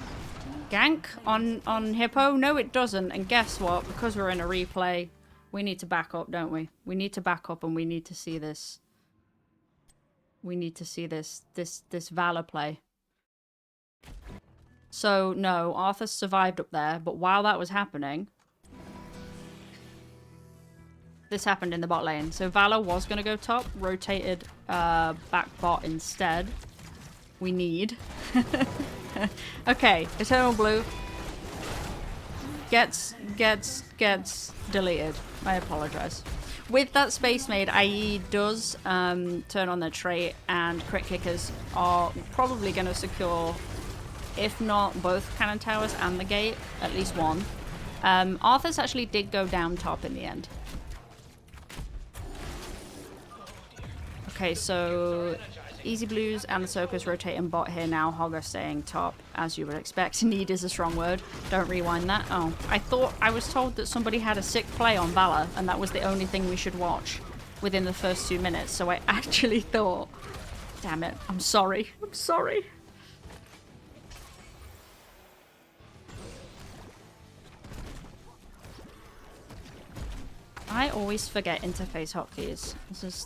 gank on Hippo. No, it doesn't. And guess what? Because we're in a replay, we need to back up, don't we? We need to back up and we need to see this. We need to see this Valor play. So, no, Arthur survived up there, but while that was happening, this happened in the bot lane. So Valor was going to go top, rotated back bot instead. We need. Okay, Eternal Blue gets deleted. I apologize. With that space made, IE does turn on their trait, and crit kickers are probably going to secure, if not both cannon towers and the gate, at least one. Arthur's actually did go down top in the end. Okay, so Easy Blues and the Circus rotating bot here now. Hogger staying top, as you would expect. Need is a strong word. Don't rewind that. Oh, I was told that somebody had a sick play on Valor, and that was the only thing we should watch within the first 2 minutes. So I actually thought, damn it, I'm sorry. I'm sorry. I always forget interface hotkeys. There's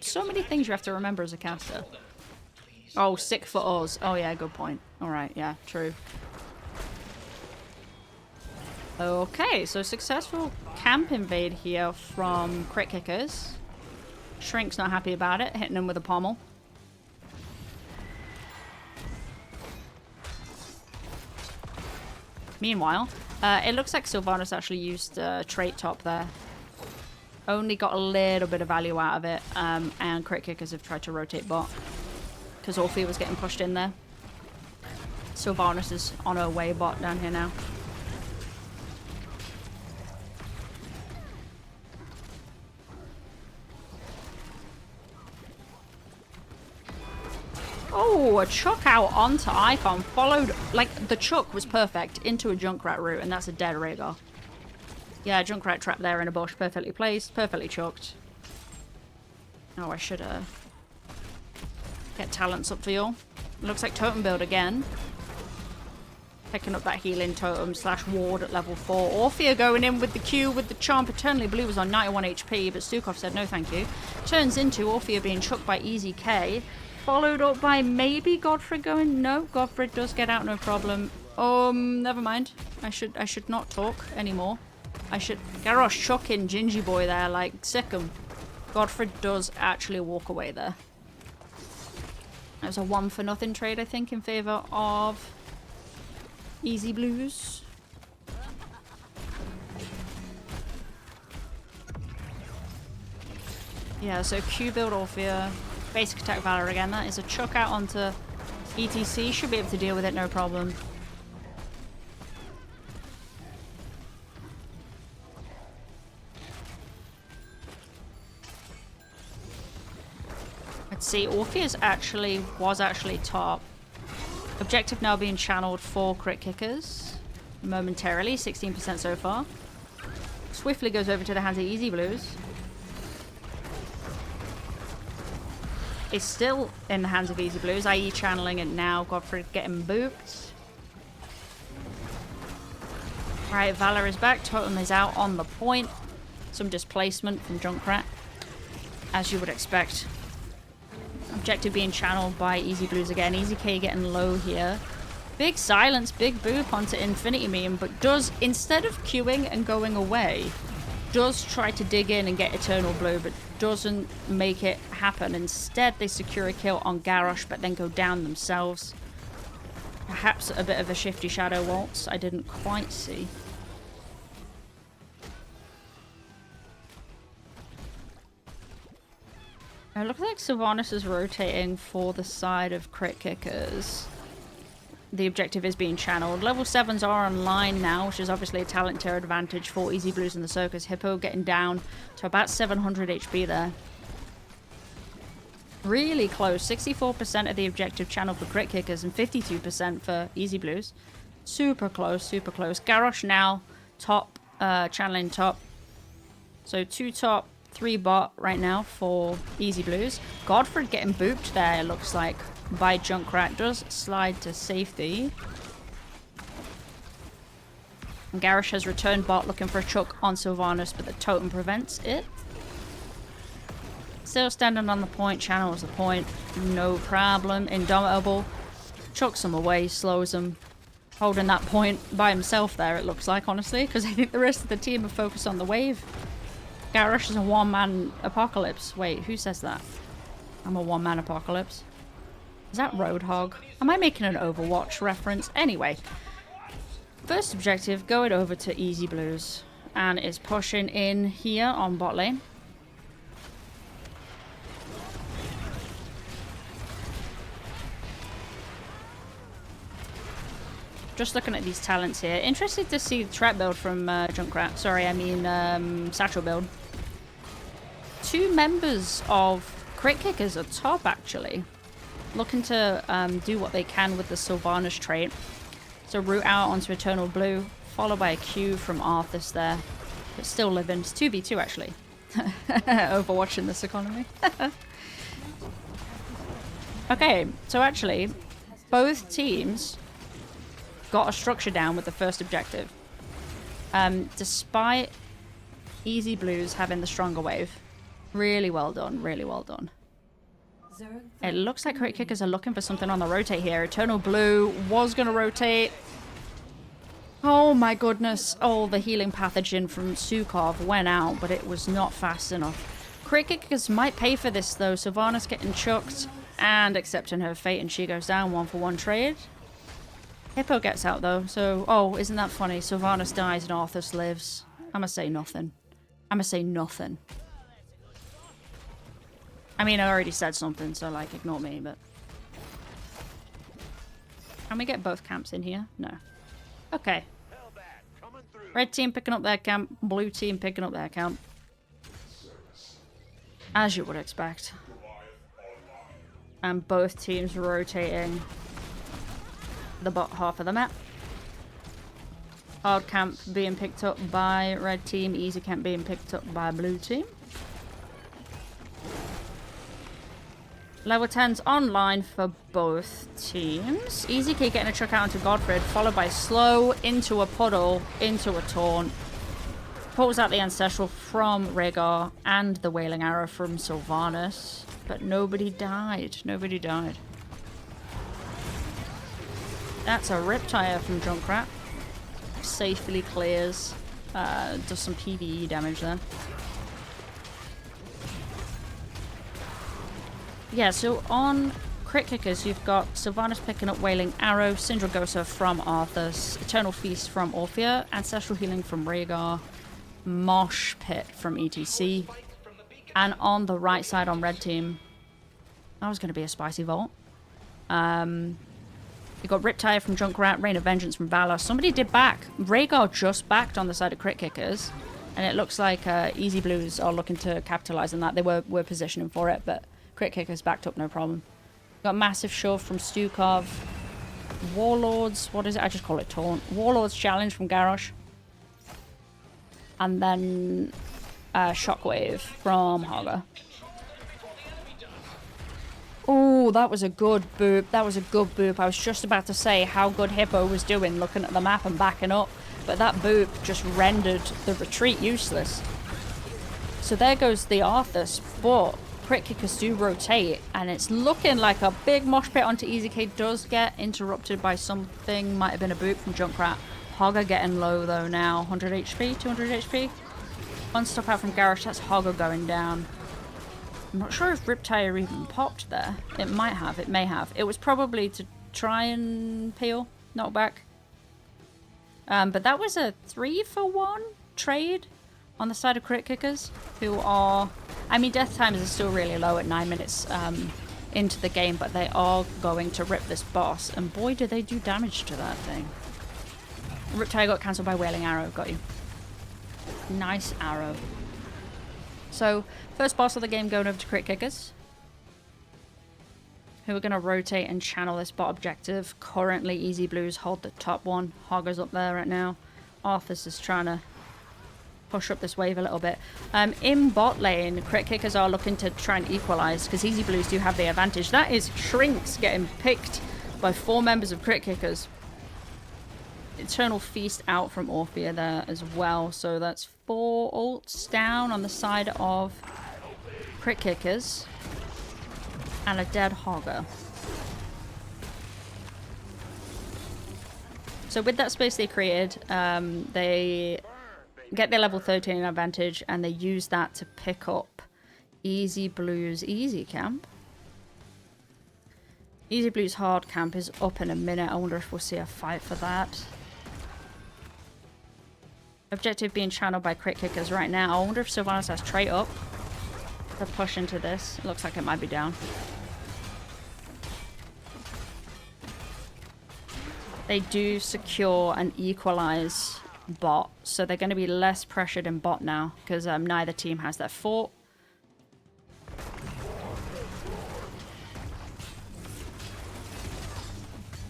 so many things you have to remember as a caster. Oh, sick for us. Oh yeah, good point. Alright, yeah, true. Okay, so successful camp invade here from crit kickers. Shrink's not happy about it, hitting him with a pommel. Meanwhile, it looks like Sylvanas actually used trait top there. Only got a little bit of value out of it, and crit kickers have tried to rotate bot because Orphea was getting pushed in there. Sylvanas is on her way bot down here now. Oh, a chuck out onto Icon, followed, like, the chuck was perfect into a Junkrat route, and that's a dead Rhaegar. Yeah, Junkrat trap there in a bush, perfectly placed, perfectly chucked. Oh, I should get talents up for you. Looks like totem build again. Picking up that healing totem / ward at level 4. Orphea going in with the Q with the charm. Eternally Blue was on 91 HP, but Stukov said no thank you. Turns into Orphea being chucked by Easy K. Followed up by maybe Godfrey going... No, Godfrey does get out, no problem. Never mind. I should not talk anymore. Garrosh chucking Gingy Boy there, like, sick him. Godfrey does actually walk away there. It was a 1-for-0 trade, I think, in favour of Easy Blues. Yeah, so Q build Orphea. Basic attack Valor again. That is a chuck out onto ETC. Should be able to deal with it, no problem. Let's see, Orpheus was actually top. Objective now being channeled for crit kickers. Momentarily, 16% so far. Swiftly goes over to the hands of Easy Blues. It's still in the hands of Easy Blues, i.e. channeling it now. Godfrey getting booped. Right, Valor is back. Totem is out on the point. Some displacement from Junkrat, as you would expect. Objective being channeled by Easy Blues again. Easy K getting low here. Big silence, big boop onto Infinity Meme, but does, instead of queuing and going away, does try to dig in and get Eternal Blue, but doesn't make it happen. Instead, they secure a kill on Garrosh, but then go down themselves. Perhaps a bit of a shifty Shadow Waltz I didn't quite see. It looks like Sylvanas is rotating for the side of Crit Kickers. The objective is being channeled. Level 7s are online now, which is obviously a talent tier advantage for Easy Blues in the Circus. Hippo getting down to about 700 HP there. Really close. 64% of the objective channel for Crit Kickers and 52% for Easy Blues. Super close, super close. Garrosh now top, channeling top. So 2 top, 3 bot right now for Easy Blues. Godfred getting booped there, it looks like, by Junkrat. Does slide to safety. And Garrosh has returned bot looking for a chuck on Sylvanas, but the totem prevents it. Still standing on the point, channels the point, no problem. Indomitable chucks him away, slows him. Holding that point by himself there, it looks like, honestly, because I think the rest of the team are focused on the wave. Garrosh is a one-man apocalypse. Wait, who says that? I'm a one-man apocalypse. Is that Roadhog? Am I making an Overwatch reference? Anyway, first objective going over to Easy Blues, and is pushing in here on bot lane. Just looking at these talents here. Interested to see the trap build from Junkrat. Sorry, I mean Satchel build. 2 members of Crit Kickers are top, actually. Looking to do what they can with the Sylvanas trait. So root out onto Eternal Blue, followed by a Q from Arthas there. But still living. It's 2v2, actually. Overwatching this economy. Okay, so actually, both teams got a structure down with the first objective. Despite Easy Blues having the stronger wave. Really well done, really well done. It looks like Crit Kickers are looking for something on the rotate here. Eternal Blue was going to rotate. Oh my goodness. Oh, the healing pathogen from Sukov went out, but it was not fast enough. Crit Kickers might pay for this though. Sylvanas getting chucked and accepting her fate, and she goes down 1-for-1 trade. Hippo gets out though, so... Oh, isn't that funny? Sylvanas dies and Arthas lives. I'ma say nothing. I'ma say nothing. I mean, I already said something, so, like, ignore me, but... Can we get both camps in here? No. Okay. Red team picking up their camp, blue team picking up their camp. As you would expect. And both teams rotating the bot half of the map. Hard camp being picked up by red team, easy camp being picked up by blue team. Level 10's online for both teams. Easy Key getting a chuck out onto Godfred, followed by slow into a puddle, into a taunt. Pulls out the Ancestral from Rhaegar and the Wailing Arrow from Sylvanas. But nobody died. Nobody died. That's a Riptire from Junkrat. Safely clears. Does some PvE damage there. Yeah, so on Crit Kickers, you've got Sylvanas picking up Wailing Arrow, Syndragosa from Arthas, Eternal Feast from Orphea, Ancestral Healing from Rhaegar, Mosh Pit from ETC, and on the right side on red team, that was going to be a spicy vault. You got Riptire from Junkrat, Rain of Vengeance from Valor. Somebody did back. Rhaegar just backed on the side of Crit Kickers, and it looks like Easy Blues are looking to capitalize on that. They were positioning for it, but Crit Kickers backed up, no problem. Got Massive Shove from Stukov. Warlords, what is it? I just call it Taunt. Warlords Challenge from Garrosh. And then Shockwave from Haga. Oh, that was a good boop. That was a good boop. I was just about to say how good Hippo was doing looking at the map and backing up. But that boop just rendered the retreat useless. So there goes the Arthas, but Crit Kickers do rotate, and it's looking like a big mosh pit onto Easy K does get interrupted by something. Might have been a boot from Junkrat. Hogger getting low though now. 100 HP, 200 HP. One stop out from Garrosh, that's Hogger going down. I'm not sure if Riptire even popped there. It might have, it may have. It was probably to try and peel, knock back. But that was a 3-for-1 trade on the side of Crit Kickers, who are I mean, death times are still really low at 9 minutes into the game, but they are going to rip this boss, and boy, do they do damage to that thing. Riptide got cancelled by Wailing Arrow. Got you. Nice arrow. So, first boss of the game going over to Crit Kickers, who are going to rotate and channel this bot objective. Currently, Easy Blues hold the top one. Hogger's up there right now. Arthas is trying to push up this wave a little bit. In bot lane, Crit Kickers are looking to try and equalize, because Easy Blues do have the advantage. That is Shrinks getting picked by 4 members of Crit Kickers. Eternal Feast out from Orphea there as well. So that's 4 ults down on the side of Crit Kickers. And a dead Hogger. So with that space they created, they get their level 13 advantage, and they use that to pick up Easy Blues easy camp. Easy Blues hard camp is up in a minute. I wonder if we'll see a fight for that. Objective being channeled by Crit Kickers right now. I wonder if Sylvanas has trait up to push into this. It looks like it might be down. They do secure and equalize bot, so they're going to be less pressured in bot now, because neither team has their fort.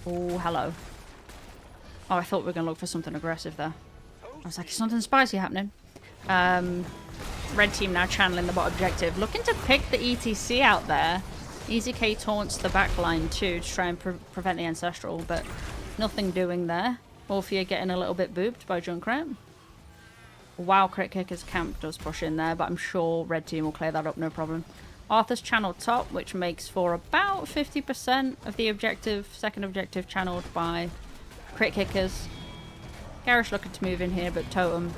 Oh, hello. Oh, I thought we were going to look for something aggressive there. I was like, is something spicy happening? Red team now channeling the bot objective. Looking to pick the ETC out there. Easy K taunts the backline too, to try and prevent the Ancestral, but nothing doing there. Orphea getting a little bit booped by Junkrat. Wow, Crit Kicker's camp does push in there, but I'm sure red team will clear that up, no problem. Arthur's channeled top, which makes for about 50% of the objective, second objective channeled by Crit Kickers. Garish looking to move in here, but Totem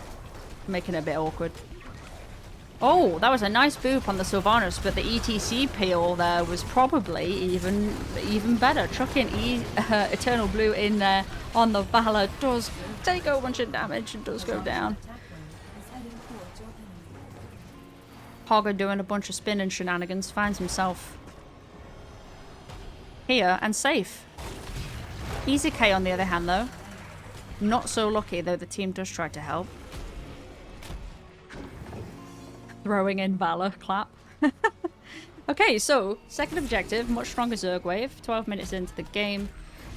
making it a bit awkward. Oh, that was a nice boop on the Sylvanas, but the ETC peel there was probably even better. Chucking Eternal Blue in there on the Valor does take a bunch of damage and does go down. Hogger doing a bunch of spinning shenanigans, finds himself here and safe. Easy K on the other hand though, not so lucky, though the team does try to help. Throwing in Valor, clap. Okay, so second objective, much stronger Zerg wave, 12 minutes into the game.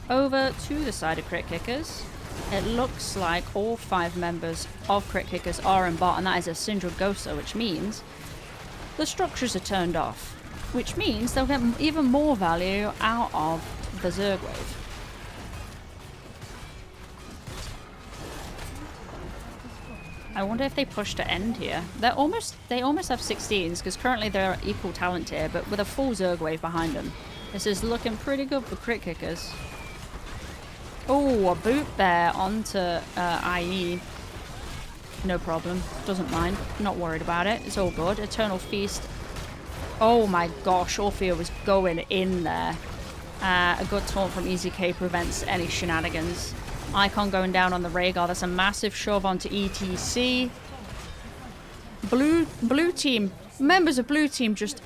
Over to the side of Crit Kickers. It looks like all 5 members of Crit Kickers are in bot, and that is a Syndra Gosa, which means the structures are turned off, which means they'll get even more value out of the Zerg wave. I wonder if they push to end here. They almost have 16s, because currently they're equal talent here, but with a full Zerg wave behind them. This is looking pretty good for Crit Kickers. Oh, a boot there onto IE. No problem. Doesn't mind. Not worried about it. It's all good. Eternal Feast. Oh my gosh, Orphea was going in there. A good taunt from Easy K prevents any shenanigans. Icon going down on the Rhaegar. That's a massive shove onto ETC. Blue team. Members of blue team just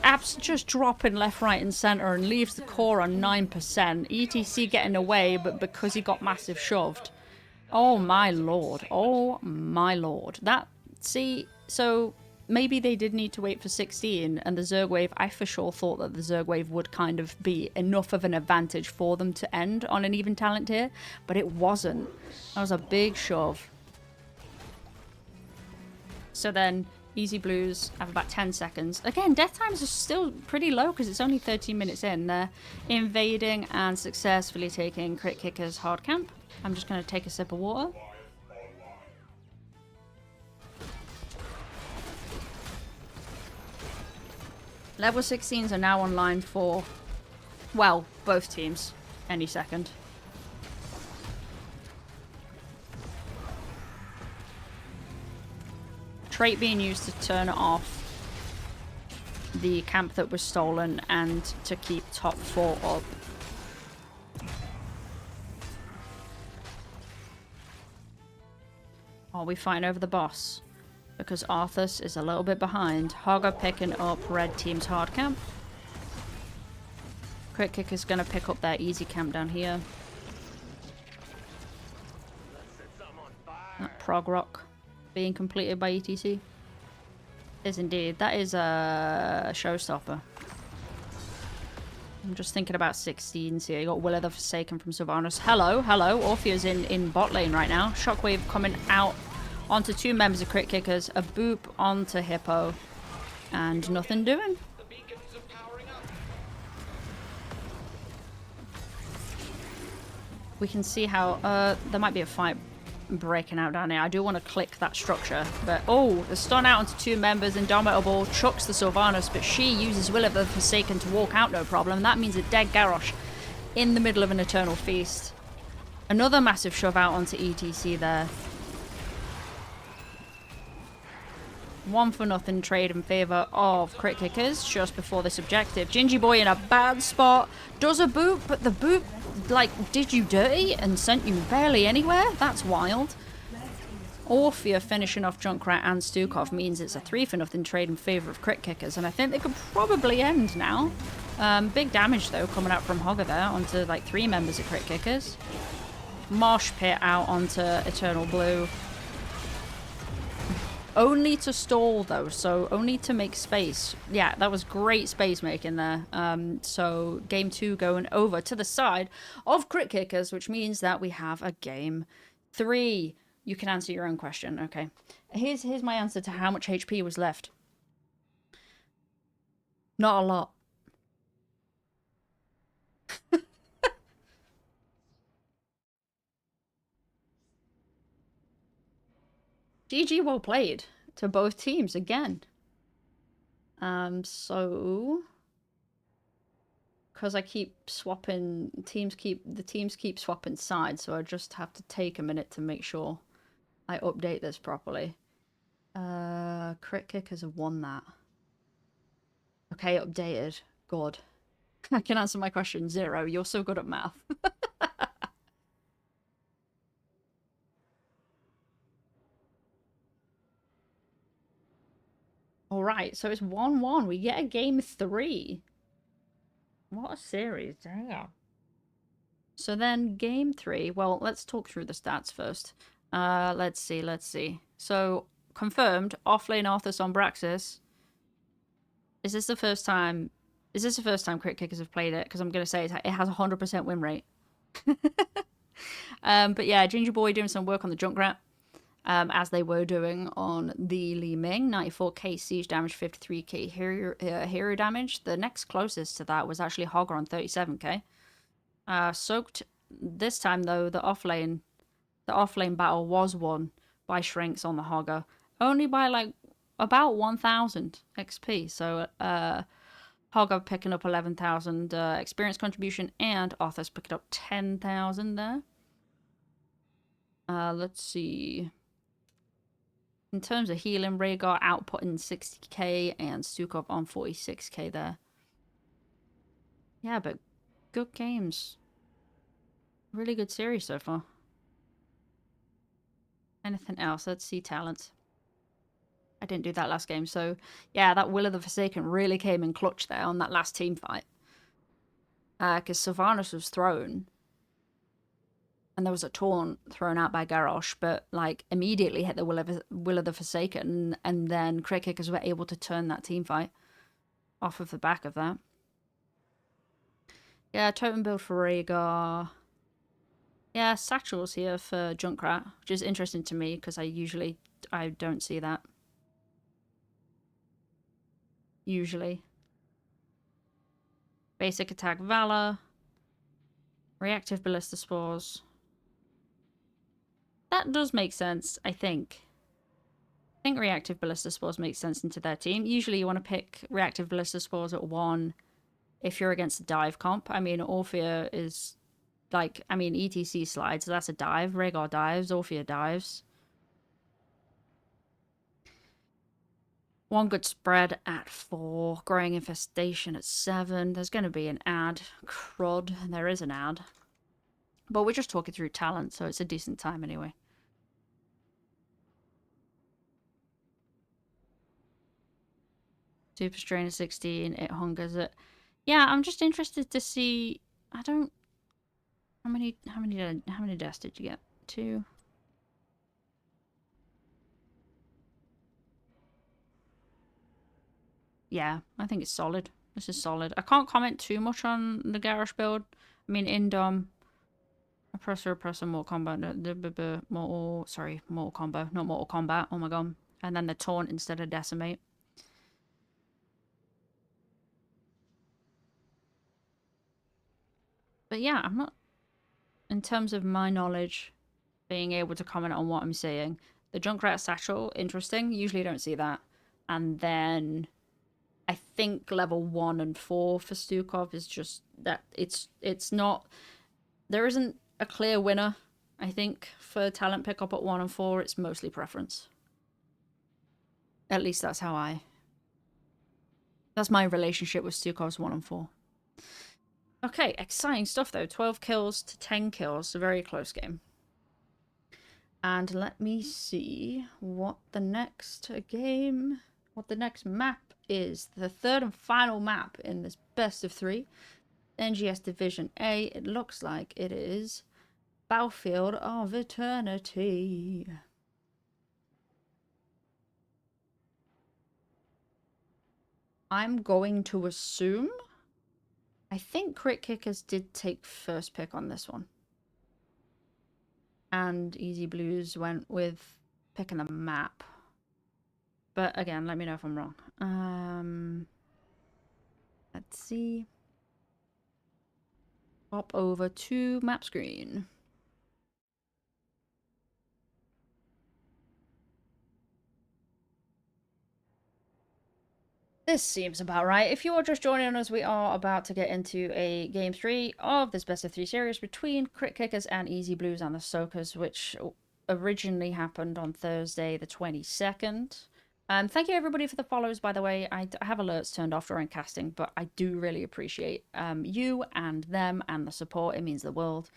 dropping left, right, and center, and leaves the core on 9%. ETC getting away, but because he got massive shoved. Oh my lord. Oh my lord. So maybe they did need to wait for 16, and the Zerg wave, I for sure thought that the Zerg wave would kind of be enough of an advantage for them to end on an even talent tier, but it wasn't. That was a big shove. So then Easy Blues have about 10 seconds. Again, death times are still pretty low because it's only 13 minutes in. They're invading and successfully taking Crit Kicker's hard camp. I'm just going to take a sip of water. Level 16s are now online for, well, both teams, any second. Trait being used to turn off the camp that was stolen and to keep top 4 up. Are we fighting over the boss? because Arthas is a little bit behind. Hogger picking up red team's hard camp. Crit Kicker's gonna pick up their easy camp down here. That prog rock being completed by ETC. Is indeed. That is a showstopper. I'm just thinking about 16s here. You got Will of the Forsaken from Sylvanas. Hello, hello. Orphea's in bot lane right now. Shockwave coming out onto 2 members of Crit Kickers. A boop onto Hippo. And nothing doing. We can see how there might be a fight breaking out down here. I do want to click that structure, but oh, the stun out onto 2 members. Indomitable chucks the Sylvanas, but she uses Will of the Forsaken to walk out, no problem. That means a dead Garrosh in the middle of an Eternal Feast. Another massive shove out onto ETC there. 1-for-0 trade in favour of Crit Kickers just before this objective. Gingy Boy in a bad spot. Does a boop, but the boop, like, did you dirty and sent you barely anywhere? That's wild. Orphea finishing off Junkrat and Stukov means it's a 3-for-0 trade in favour of Crit Kickers, and I think they could probably end now. Big damage, though, coming out from Hogger there onto, like, 3 members of Crit Kickers. Mosh Pit out onto Eternal Blue. Only to stall, though, so only to make space. Yeah, that was great space making there. So game 2 going over to the side of Crit Kickers, which means that we have a game 3. You can answer your own question. Okay. Here's my answer to how much HP was left. Not a lot. GG, well played to both teams again. So because I keep swapping the teams keep swapping sides, so I just have to take a minute to make sure I update this properly. Crit Kickers have won that. Okay, updated. Good. I can answer my question. 0. You're so good at math. Alright, so it's 1-1. We get a game 3. What a series. Damn. So then game 3. Well, let's talk through the stats first. Let's see. So, confirmed, offlane Arthas on Braxis. Is this the first time Crit Kickers have played it? Because I'm going to say it has a 100% win rate. But yeah, Ginger Boy doing some work on the Junkrat. As they were doing on the Li Ming. 94k siege damage, 53k hero damage. The next closest to that was actually Hogger on 37k. Soaked this time, though, the offlane battle was won by Shrinks on the Hogger. Only by, like, about 1,000 XP. So, Hogger picking up 11,000 experience contribution, and Arthas picking up 10,000 there. Let's see. In terms of healing, Rhaegar outputting 60k and Stukov on 46k there. Yeah, but good games. Really good series so far. Anything else? Let's see talent. I didn't do that last game, so yeah, that Will of the Forsaken really came in clutch there on that last team fight. Because Sylvanas was thrown. And there was a taunt thrown out by Garrosh, but like immediately hit the Will of the Forsaken, and then Crit Kickers were able to turn that team fight off of the back of that. Yeah, totem build for Rhaegar. Yeah, satchels here for Junkrat, which is interesting to me because I don't see that. Usually. Basic attack Valor. Reactive Ballista Spores. That does make sense, I think. I think Reactive Ballista Spores makes sense into their team. Usually you want to pick Reactive Ballista Spores at 1 if you're against a dive comp. I mean, Orphea is, like, I mean, ETC slides, so that's a dive. Rhaegar dives, Orphea dives. 1 good spread at 4. Growing Infestation at 7. There's going to be an ad. Crud. There is an ad. But we're just talking through talent, so it's a decent time anyway. Super Strainer 16, it hungers it. Yeah, I'm just interested to see. I don't. How many deaths did you get? 2. Yeah, I think it's solid. This is solid. I can't comment too much on the Garrosh build. I mean, Indom, Oppressor, Mortal Combat, Mortal Combo, not Mortal Kombat. Oh my god. And then the Taunt instead of Decimate. But yeah, I'm not, in terms of my knowledge, being able to comment on what I'm seeing. The Junkrat Satchel, interesting. Usually don't see that. And then I think level 1 and 4 for Stukov is just that it's not, there isn't a clear winner, I think, for talent pickup at 1 and 4. It's mostly preference. At least that's that's my relationship with Stukov's 1 and 4. Okay, exciting stuff though. 12 kills to 10 kills, a very close game. And let me see what the next map is. The third and final map in this best of 3. NGS Division A. It looks like it is Battlefield of Eternity. I'm going to assume, I think Crit Kickers did take first pick on this one. And Easy Blues went with picking the map. But again, let me know if I'm wrong. Let's see. Hop over to map screen. This seems about right. If you are just joining us, we are about to get into a game 3 of this best of 3 series between Crit Kickers and Easy Blues and the Soakers, which originally happened on Thursday the 22nd. Thank you everybody for the follows, by the way. I have alerts turned off during casting, but I do really appreciate you and them and the support. It means the world.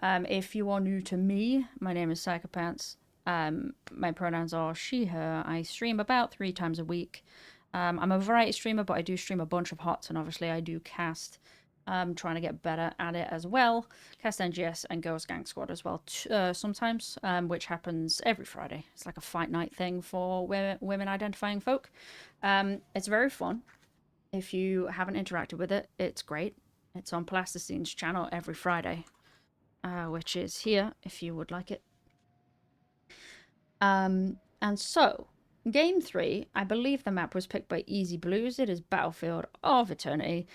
If you are new to me, my name is Psychopants. My pronouns are she, her. I stream about 3 times a week. I'm a variety streamer, but I do stream a bunch of HOTS, and obviously I do cast. Trying to get better at it as well. Cast NGS and Ghost Gang Squad as well sometimes, which happens every Friday. It's like a fight night thing for women identifying folk. It's very fun. If you haven't interacted with it, it's great. It's on Plastistine's channel every Friday, which is here if you would like it. And so, Game 3, I believe the map was picked by Easy Blues. It is Battlefield of Eternity.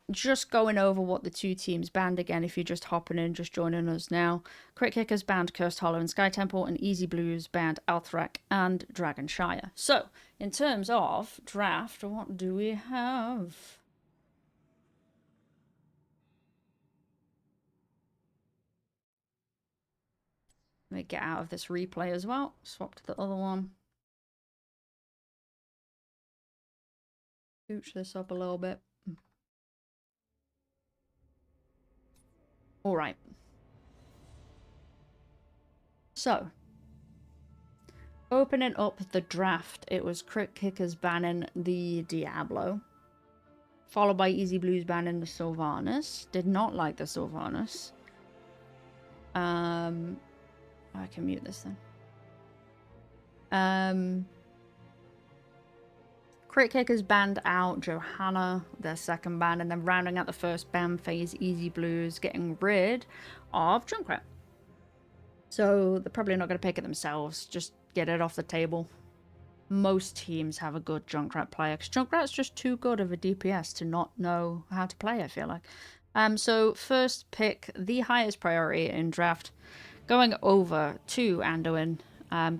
Just going over what the 2 teams banned again, if you're just hopping in, just joining us now. Crit Kickers banned Cursed Hollow and Sky Temple, and Easy Blues banned Althrak and Dragonshire. So, in terms of draft, what do we have? Let me get out of this replay as well. Swap to the other one. Scooch this up a little bit. All right. So, opening up the draft, it was Crit Kickers banning the Diablo, followed by Easy Blues banning the Sylvanas. Did not like the Sylvanas. I can mute this then. Crit Kickers banned out Johanna, their second ban, and then rounding out the first ban phase, Easy Blues getting rid of Junkrat. So they're probably not going to pick it themselves, just get it off the table. Most teams have a good Junkrat player, because Junkrat's just too good of a DPS to not know how to play, I feel like. So first pick, the highest priority in draft, going over to Anduin.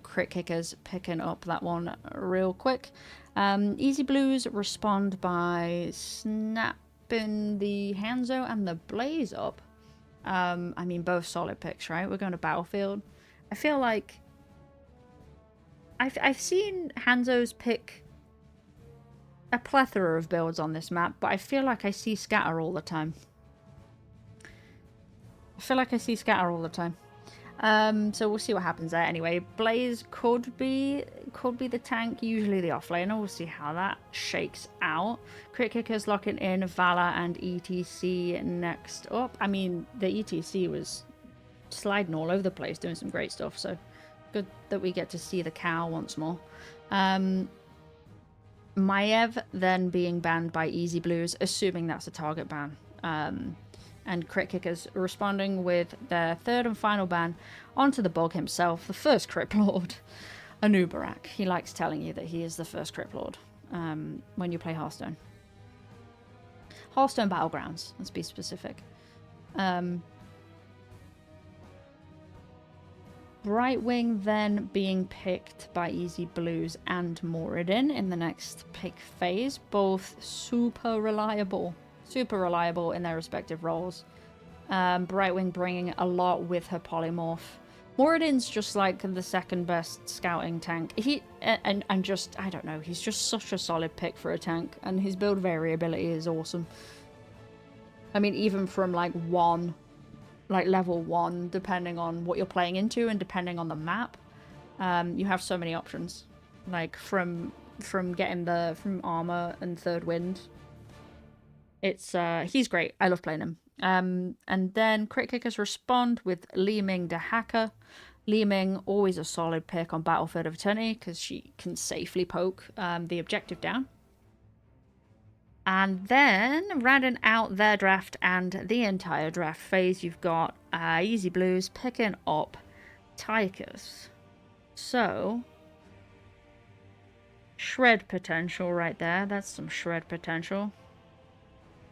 Crit Kickers picking up that one real quick. Easy Blues respond by snapping the Hanzo and the Blaze up. I mean, both solid picks, right? We're going to Battlefield. I feel like I've seen Hanzo's pick a plethora of builds on this map, but I feel like I see Scatter all the time. So we'll see what happens there. Anyway, Blaze could be the tank, usually the offlaner. We'll see how that shakes out. Crit Kickers locking in Valor and ETC next up. I mean, the ETC was sliding all over the place, doing some great stuff. So good that we get to see the cow once more. Maiev then being banned by Easy Blues, assuming that's a target ban. And Crit Kickers responding with their third and final ban onto the Bog himself, the first Crit Lord, Anubarak. He likes telling you that he is the first Crit Lord when you play Hearthstone. Hearthstone Battlegrounds, let's be specific. Brightwing then being picked by Easy Blues and Moradin in the next pick phase. Both super reliable in their respective roles. Brightwing bringing a lot with her polymorph. Moradin's just like the second best scouting tank. And just, I don't know, he's just such a solid pick for a tank, and his build variability is awesome. I mean, even from level 1, depending on what you're playing into and depending on the map, you have so many options. Like from getting from armor and third wind. It's he's great. I love playing him. And then Crit Kickers respond with Li Ming the Hacker. Li Ming, always a solid pick on Battlefield of Eternity because she can safely poke the objective down. And then, rounding out their draft and the entire draft phase, you've got Easy Blues picking up Tychus. So, shred potential right there. That's some shred potential.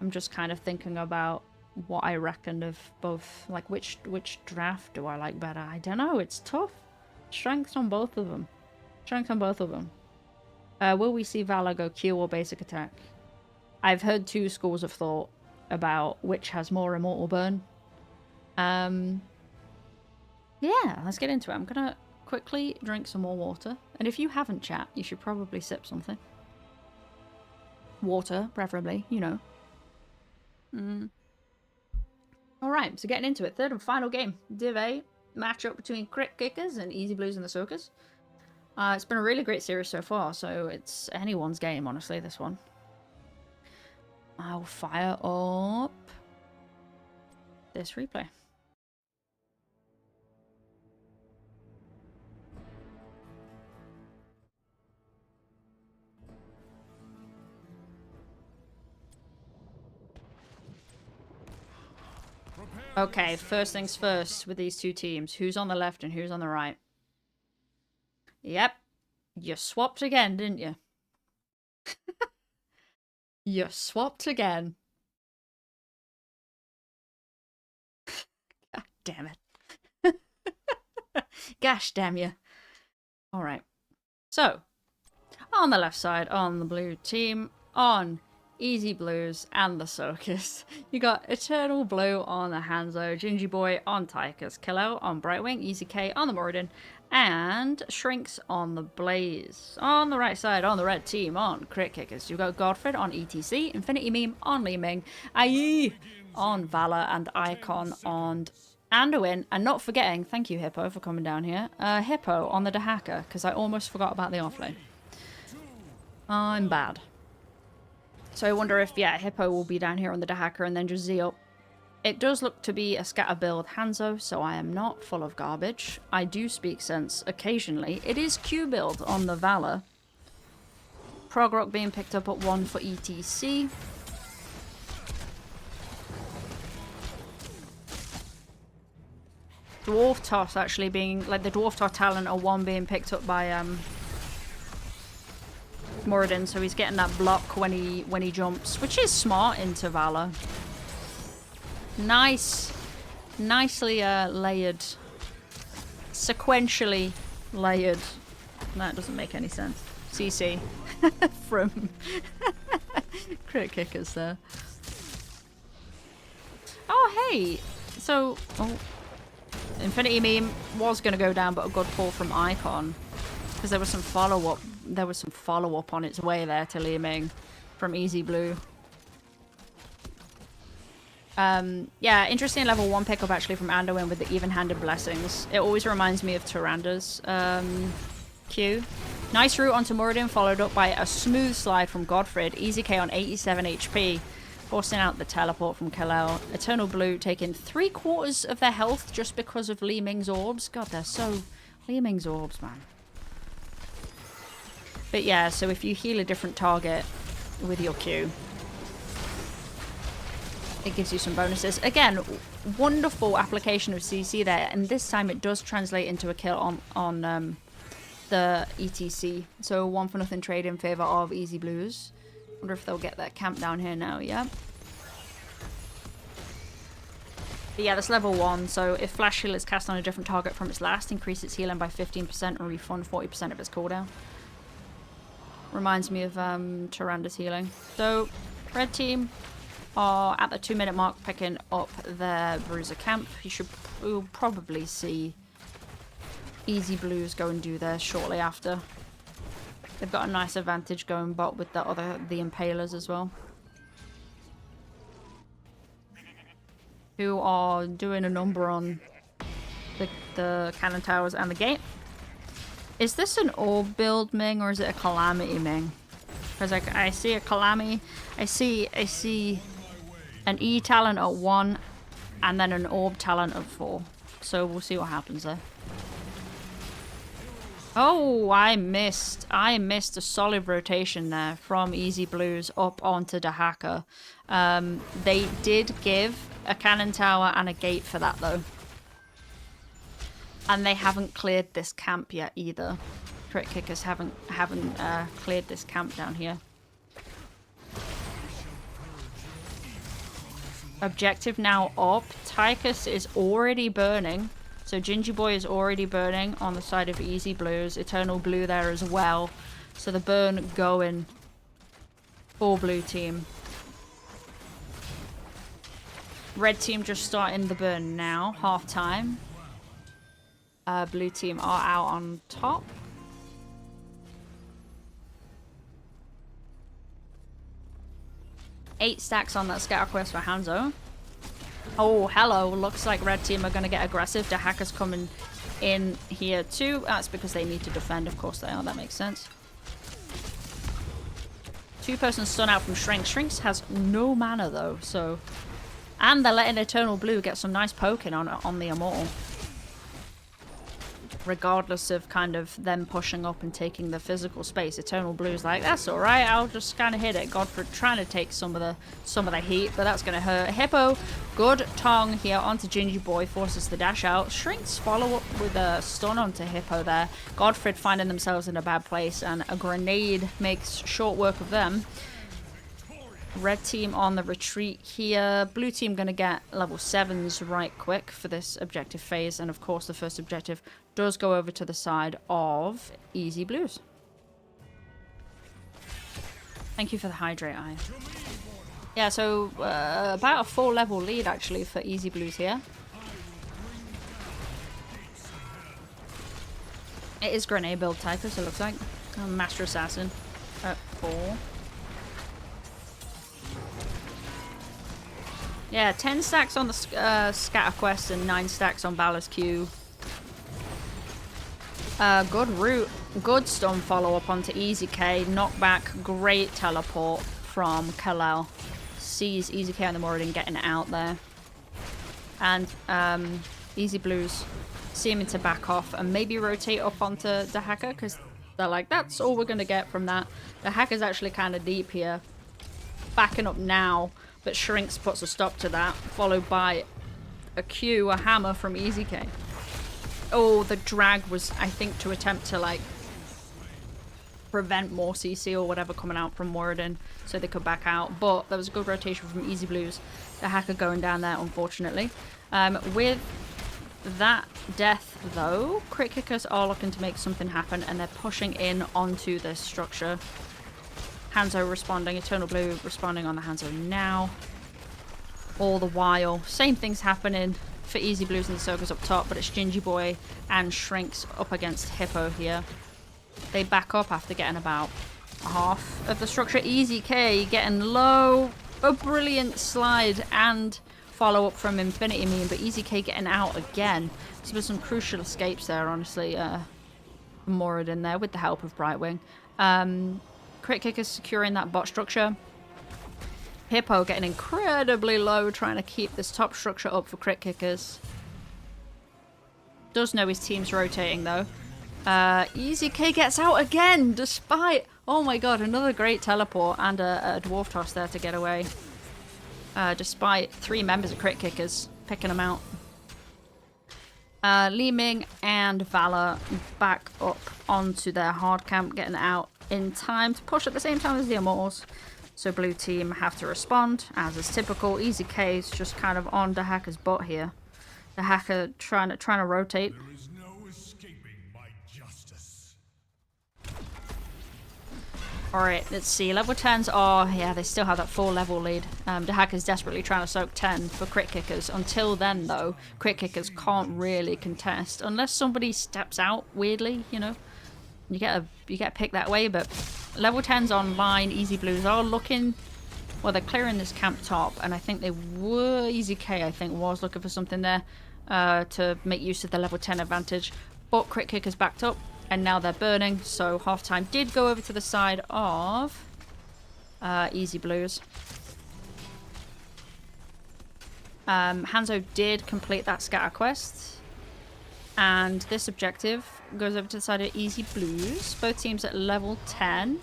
I'm just kind of thinking about what I reckon of both, like which draft do I like better? I don't know, it's tough. Strengths on both of them. Will we see Valor go Q or basic attack? I've heard two schools of thought about which has more immortal burn. Yeah, let's get into it. I'm gonna quickly drink some more water. And if you haven't, chat, you should probably sip something. Water, preferably, you know. Alright, so getting into it. Third and final game. Div A, matchup between Crit Kickers and Easy Blues and the Soakers. It's been a really great series so far, so it's anyone's game, honestly, this one. I'll fire up this replay. Okay, first things first with these two teams. Who's on the left and who's on the right? Yep. You swapped again, didn't you? You swapped again. God damn it. Gosh damn you. Alright. So, on the left side, on the blue team, on Easy Blues and the Soakers, you got Eternal Blue on the Hanzo, Gingy Boy on Tychus, Kilo on Brightwing, Easy K on the Moradin, and Shrinks on the Blaze. On the right side, on the red team, on Crit Kickers, you've got Godfred on ETC, Infinity Meme on Li Ming, Ai on Valor, and Icon on Anduin, and not forgetting, thank you Hippo for coming down here, Hippo on the Dahaka, because I almost forgot about the offlane. I'm bad. So I wonder if, yeah, Hippo will be down here on the Dahaka and then just Z up. It does look to be a scatter build Hanzo, so I am not full of garbage. I do speak sense occasionally. It is Q build on the Valor. Prog Rock being picked up at 1 for ETC. Dwarf Toss actually being, like the Dwarf Toss talent are 1 being picked up by Moradin, so he's getting that block when he jumps, which is smart into Valor. Nicely layered, sequentially layered. That doesn't make any sense. CC from Crit Kickers there. Oh hey, so Infinity Meme was gonna go down, but a good pull from Icon because there was some follow up. There was some follow-up on its way there to Li Ming from Easy Blue. Yeah, interesting level 1 pickup actually from Anduin with the even-handed blessings. It always reminds me of Tyranda's Q. Nice route onto Muradin, followed up by a smooth slide from Godfred. Easy K on 87 HP, forcing out the teleport from Kalel. Eternal Blue taking 3/4 of their health just because of Li Ming's orbs. God, they're so... Li Ming's orbs, man. But yeah, so if you heal a different target with your Q, it gives you some bonuses. Again, wonderful application of CC there, and this time it does translate into a kill on the ETC. So 1-for-0 trade in favor of Easy Blues. Wonder if they'll get that camp down here now. Yeah. But yeah, that's level 1. So if Flash Heal is cast on a different target from its last, increase its healing by 15% and refund 40% of its cooldown. Reminds me of Tyranda's healing. So red team are at the 2-minute mark picking up their Bruiser camp. We'll probably see Easy Blues go and do theirs shortly after. They've got a nice advantage going bot with the Impalers as well, who are doing a number on the cannon towers and the gate. Is this an orb build Ming or is it a Calamity Ming? Because I see a Calamity, I see an E talent at 1 and then an orb talent at 4. So we'll see what happens there. Oh, I missed a solid rotation there from Easy Blues up onto Dahaka. They did give a cannon tower and a gate for that though. And they haven't cleared this camp yet either. Crit Kickers haven't cleared this camp down here. Objective now up. Tychus is already burning. So Gingy Boy is already burning on the side of Easy Blues. Eternal Blue there as well. So the burn going for blue team. Red team just starting the burn now. Half time. Blue team are out on top. Eight stacks on that scatter quest for Hanzo. Oh, hello. Looks like red team are going to get aggressive. The hackers coming in here too. That's because they need to defend. Of course they are. That makes sense. 2-person stun out from Shrinks. Shrinks has no mana though, so... And they're letting Eternal Blue get some nice poking on the Immortal. Regardless of kind of them pushing up and taking the physical space, Eternal Blue's like, that's alright, I'll just kind of hit it. Godfrey trying to take some of the heat, but that's going to hurt. Hippo, good tongue here onto Gingy Boy, forces the dash out. Shrinks follow up with a stun onto Hippo there. Godfrey finding themselves in a bad place, and a grenade makes short work of them. Red team on the retreat here. Blue team going to get level 7s right quick for this objective phase. And of course the first objective does go over to the side of Easy Blues. Thank you for the hydrate eye. Yeah, so about a 4-level lead actually for Easy Blues here. It is grenade build Tychus, it looks like. Master Assassin at 4. Yeah, 10 stacks on the scatter quest and 9 stacks on Balor's Q. Good route, good stun follow up onto Easy K. Knockback, great teleport from Kalel. Sees Easy K on the Moradin getting out there. And Easy Blues seeming to back off and maybe rotate up onto the hacker because they're like, that's all we're going to get from that. The hacker's actually kind of deep here. Backing up now. But Shrinks puts a stop to that, followed by a Q, a hammer from Easy K. Oh, the drag was, I think, to attempt to, like, prevent more CC or whatever coming out from Moradin so they could back out. But there was a good rotation from Easy Blues. The hacker going down there, unfortunately. With that death, though, Crit Kickers are looking to make something happen, and they're pushing in onto this structure. Hanzo responding, Eternal Blue responding on the Hanzo now. All the while, same thing's happening for Easy Blues and the Circles up top, but it's Gingy Boy and Shrinks up against Hippo here. They back up after getting about half of the structure. Easy K getting low. A brilliant slide and follow up from Infinity Meme, but Easy K getting out again. There's been some crucial escapes there, honestly. Moradin there with the help of Brightwing. Crit Kickers securing that bot structure. Hippo getting incredibly low, trying to keep this top structure up for Crit Kickers. Does know his team's rotating though. Easy K gets out again, despite... Oh my god, another great teleport and a Dwarf Toss there to get away. Despite 3 members of Crit Kickers picking them out. Li Ming and Valor back up onto their hard camp, getting out in time to push at the same time as the Immortals. So blue team have to respond, as is typical. Easy K is just kind of on the Hacker's butt here. The Hacker trying to rotate. There is no escaping my justice. Alright, let's see. Level 10s are... Yeah, they still have that 4 level lead. The Hacker's desperately trying to soak 10 for Crit Kickers. Until then, though, Crit Kickers can't really contest. Unless somebody steps out weirdly, you know. You get picked that way, but... Level 10s online, Easy Blues are looking... Well, they're clearing this camp top, and I think they were... Easy K, I think, was looking for something there to make use of the level 10 advantage. But Crit Kickers backed up, and now they're burning, so halftime did go over to the side of Easy Blues. Hanzo did complete that scatter quest, and this objective goes over to the side of Easy Blues. Both teams at level 10.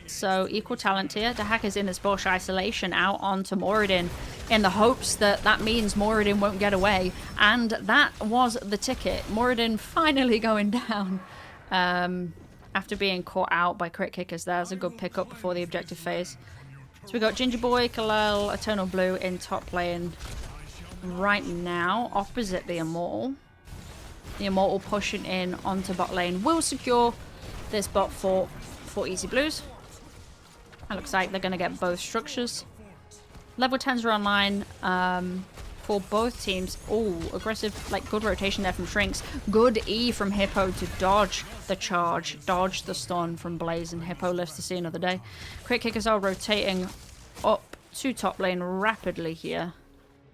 So equal talent here. The Hacker's in this bush isolation out onto Moradin in the hopes that that means Moradin won't get away. And that was the ticket. Moradin finally going down after being caught out by Crit Kickers. There's a good pickup before the objective phase. So we got Ginger Boy, Kalel, Eternal Blue in top lane right now, opposite the Immortal. The Immortal pushing in onto bot lane will secure this bot for Easy Blues. It looks like they're going to get both structures. Level 10s are online for both teams. Oh, aggressive, like good rotation there from Shrinks. Good E from Hippo to dodge the charge, dodge the stun from Blaze, and Hippo lives to see another day. Crit Kickers are rotating up to top lane rapidly here.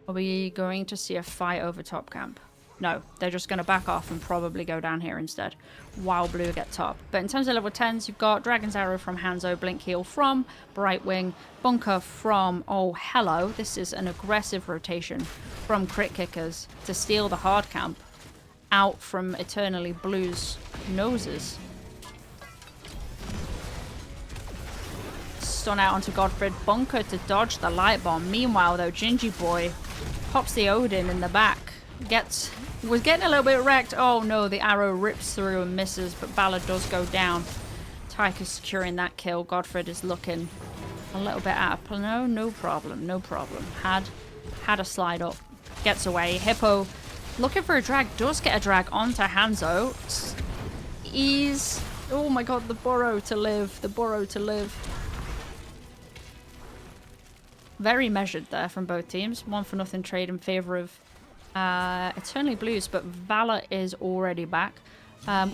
Are we going to see a fight over top camp? No, they're just going to back off and probably go down here instead, while blue get top. But in terms of level 10s, you've got Dragon's Arrow from Hanzo, Blink Heal from Brightwing, Bunker from... Oh, hello. This is an aggressive rotation from Crit Kickers to steal the hard camp out from Eternally Blue's noses. Stun out onto Godfred. Bunker to dodge the light bomb. Meanwhile, though, Gingy Boy pops the Odin in the back. Was getting a little bit wrecked. Oh no, the arrow rips through and misses, but Valor does go down. Tyke is securing that kill. Godfred is looking a little bit out of play. No problem, no problem. Had a slide up. Gets away. Hippo looking for a drag. Does get a drag onto Hanzo. Ease. Oh my god, the burrow to live. The burrow to live. Very measured there from both teams. 1-for-0 trade in favor of Eternally Blues, but Valor is already back.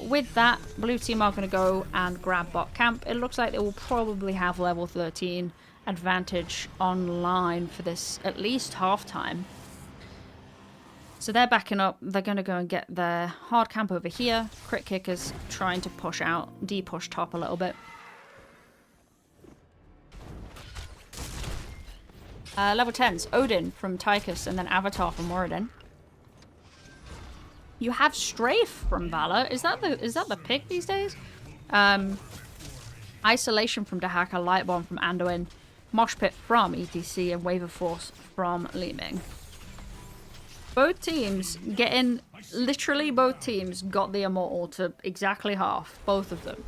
With that, blue team are going to go and grab bot camp. It looks like they will probably have level 13 advantage online for this at least halftime. So they're backing up. They're going to go and get their hard camp over here. Crit Kickers trying to push out, de-push top a little bit. Level 10s, Odin from Tychus, and then Avatar from Moradin. You have Strafe from Valor. Is that the pick these days? Isolation from Dahaka, Light Bomb from Anduin, Mosh Pit from ETC, and Wave of Force from Li Ming. Both teams getting... Literally both teams got the Immortal to exactly half. Both of them.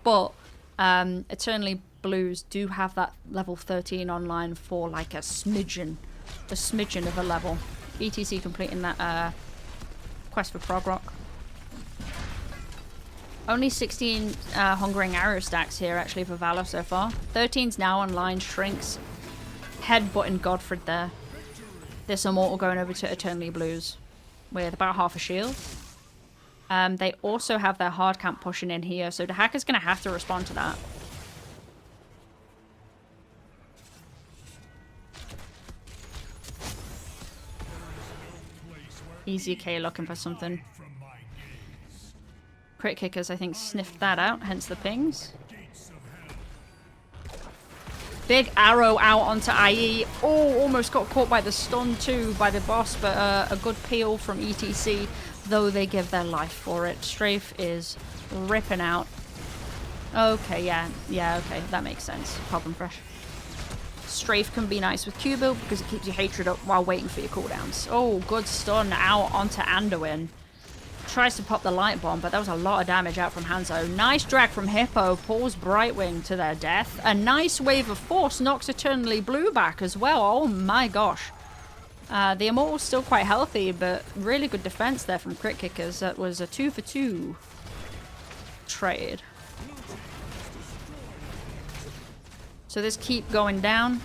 But Eternally Blues do have that level 13 online for like a smidgen of a level. ETC completing that quest for Prog Rock. Only 16 Hungering Arrow stacks here actually for Valor so far. 13's now online. Shrinks headbutting Godfred there. This Immortal going over to Eternally Blues with about half a shield. They also have their hard camp pushing in here, so the Hacker's going to have to respond to that. Easy K looking for something. From my gaze, Crit Kickers, I think, sniffed that out, hence the pings. gates of hell. Big arrow out onto IE. Oh, almost got caught by the stun too by the boss, but a good peel from ETC, though they give their life for it. Strafe is ripping out. Okay, yeah, okay, that makes sense. Problem fresh. Strafe can be nice with Q build because it keeps your hatred up while waiting for your cooldowns. Oh, good stun out onto Anduin. Tries to pop the light bomb, but that was a lot of damage out from Hanzo. Nice drag from Hippo, pulls Brightwing to their death. A nice wave of force knocks Eternally Blue back as well. Oh my gosh. The Immortal's still quite healthy, but really good defense there from Crit Kickers. That was a 2-for-2 trade. So this keep going down.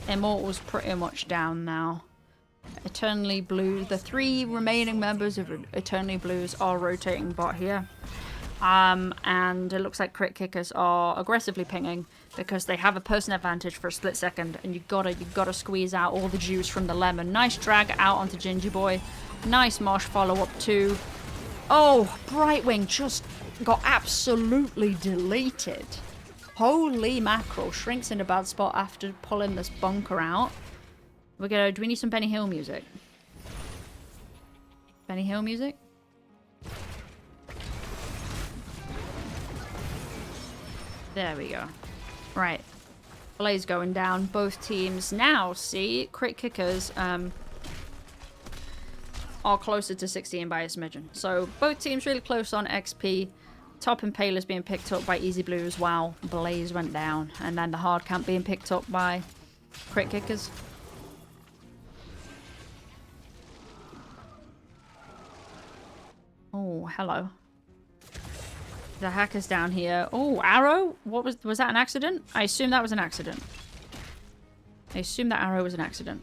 Immortal's pretty much down now. Eternally Blue. The 3 remaining members of Eternally Blues are rotating bot here. And it looks like Crit Kickers are aggressively pinging because they have a person advantage for a split second, and you gotta squeeze out all the juice from the lemon. Nice drag out onto Gingy Boy. Nice Mosh follow-up too. Oh, Brightwing just got absolutely deleted. Holy mackerel. Shrinks in a bad spot after pulling this bunker out. Do we need some Benny Hill music? Benny Hill music? There we go. Right. Blaze going down. Both teams now see Crit Kickers are closer to 16 by a smidgen. So both teams really close on XP. Top Impaler's being picked up by Easy Blues while Blaze went down. And then the hard camp being picked up by Crit Kickers. Oh, hello. The hacker's down here. Oh, arrow? What was that an accident? I assume that was an accident. I assume that arrow was an accident.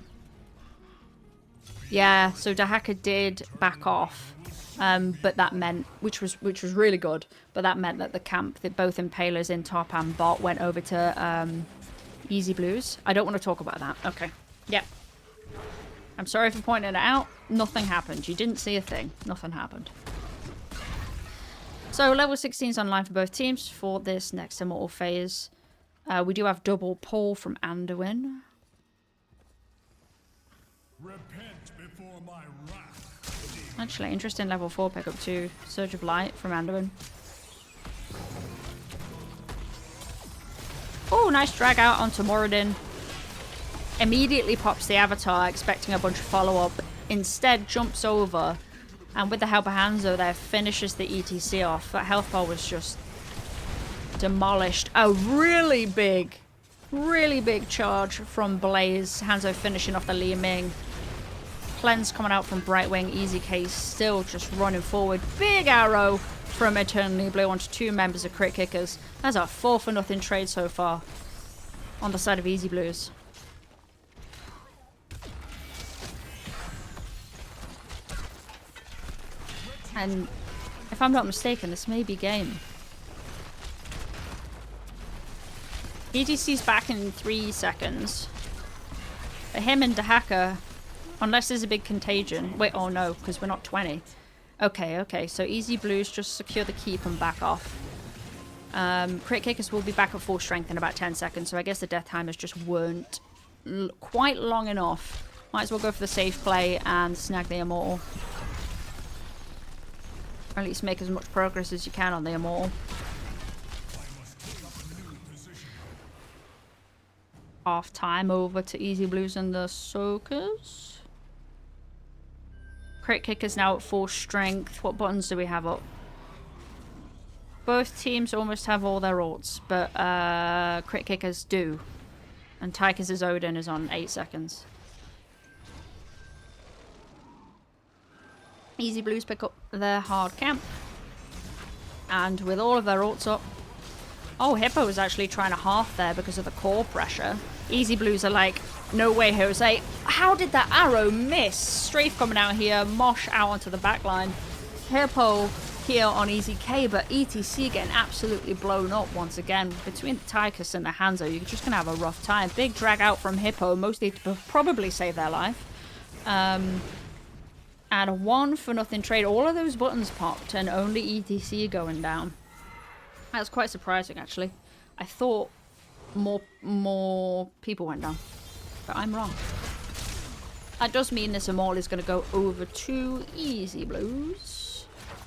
Yeah, so the hacker did back off. But that meant, which was really good, but that meant that the camp, that both Impalers in top and bot went over to Easy Blues. I don't want to talk about that. Okay. Yep. I'm sorry for pointing it out. Nothing happened. You didn't see a thing. Nothing happened. So level 16 is online for both teams for this next Immortal phase. We do have double pull from Anduin. Repent before my wrath. Actually, interesting level 4 pickup too. Surge of Light from Anduin. Oh, nice drag out onto Moradin. Immediately pops the avatar, expecting a bunch of follow-up. Instead, jumps over, and with the help of Hanzo there, finishes the ETC off. That health bar was just demolished. A really big charge from Blaze. Hanzo finishing off the Li Ming. Cleanse coming out from Brightwing. Easy Case still just running forward. Big arrow from Eternally Blue onto 2 members of Crit Kickers. That's a 4-for-0 trade so far on the side of Easy Blues. And if I'm not mistaken, this may be game. EDC's back in 3 seconds. For him and Dahaka, unless there's a big contagion. Wait, oh no, because we're not 20. Okay, so Easy Blues just secure the keep and back off. Crit Kickers will be back at full strength in about 10 seconds, so I guess the death timers just weren't quite long enough. Might as well go for the safe play and snag the Immortal. Or at least make as much progress as you can on the Immortal. Half time over to Easy Blues and the Soakers. Crit Kickers now at full strength. What buttons do we have up? Both teams almost have all their ults, but Crit Kickers do. And Tychus' Odin is on 8 seconds. Easy Blues pick up their hard camp. And with all of their ults up... Oh, Hippo was actually trying to half there because of the core pressure. Easy Blues are like, no way, Jose. How did that arrow miss? Strafe coming out here, Mosh out onto the back line. Hippo here on Easy K, but ETC getting absolutely blown up once again. Between the Tychus and the Hanzo, you're just going to have a rough time. Big drag out from Hippo, mostly to probably save their life. And a 1-for-nothing trade. All of those buttons popped and only ETC going down. That's quite surprising, actually. I thought more people went down. But I'm wrong. That does mean this Immortal is going to go over to Easy Blues.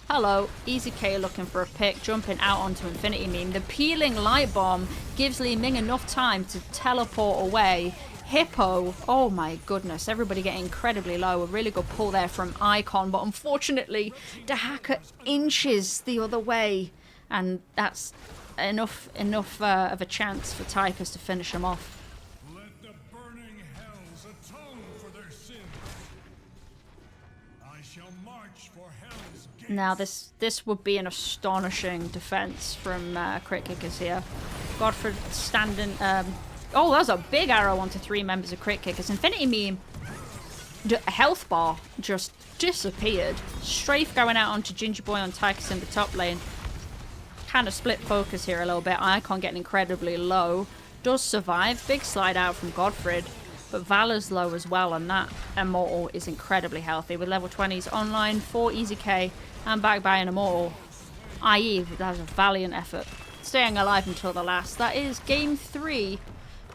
Hello, Easy K looking for a pick, jumping out onto Infinity Meme. The peeling light bomb gives Li Ming enough time to teleport away. Hippo, oh my goodness, everybody getting incredibly low. A really good pull there from Icon, but unfortunately, the hacker inches the other way. And that's enough of a chance for Tychus to finish him off. Let the burning hells atone for their sins. I shall march for hell's gates. Now this would be an astonishing defense from Crit Kickers here. Godfrey standing. Oh, that was a big arrow onto 3 members of Crit Kickers. Infinity Meme. Health bar just disappeared. Strafe going out onto Ginger Boy on Tychus in the top lane. Kind of split focus here a little bit. Icon getting incredibly low. Does survive. Big slide out from Godfrey. But Valor's low as well, and that Immortal is incredibly healthy. With level 20s online for Easy K and back by an Immortal. I.e. that was a valiant effort. Staying alive until the last. That is game 3.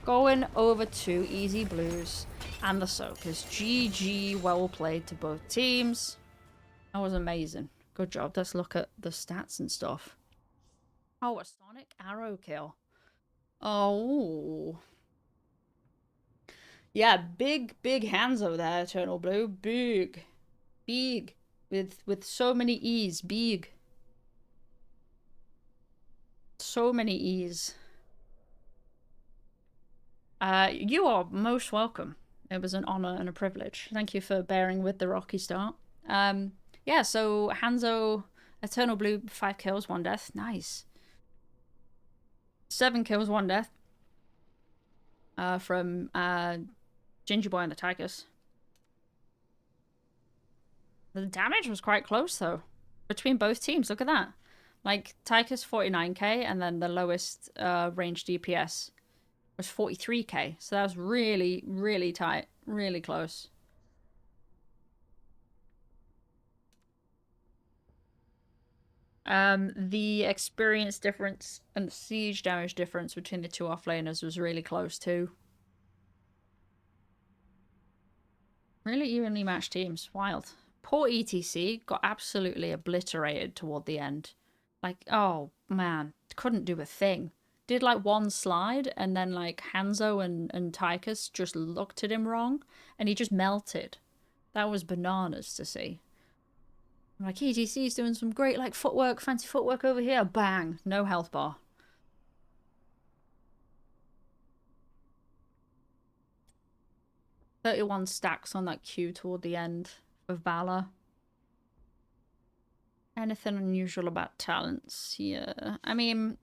Going over to Easy Blues and the Soakers. GG, well played to both teams. That was amazing. Good job. Let's look at the stats and stuff. Oh, a Sonic Arrow kill. Oh. Yeah, big hands over there, Eternal Blue. Big. With so many E's. Big. So many E's. You are most welcome. It was an honor and a privilege. Thank you for bearing with the rocky start. Yeah, so Hanzo, Eternal Blue, 5 kills, 1 death. Nice. 7 kills, 1 death. From Ginger Boy and the Tychus. The damage was quite close, though. Between both teams, look at that. Like, Tychus 49k, and then the lowest range DPS was 43k. So that was really, really tight. Really close. The experience difference and the siege damage difference between the 2 offlaners was really close too. Really evenly matched teams. Wild. Poor ETC got absolutely obliterated toward the end. Like, oh man, couldn't do a thing. Did like 1 slide, and then like Hanzo and Tychus just looked at him wrong, and he just melted. That was bananas to see. I'm like, ETC's doing some great like footwork, fancy footwork over here. Bang! No health bar. "31 stacks on that Q toward the end of Valor. Anything unusual about talents? Yeah. I mean,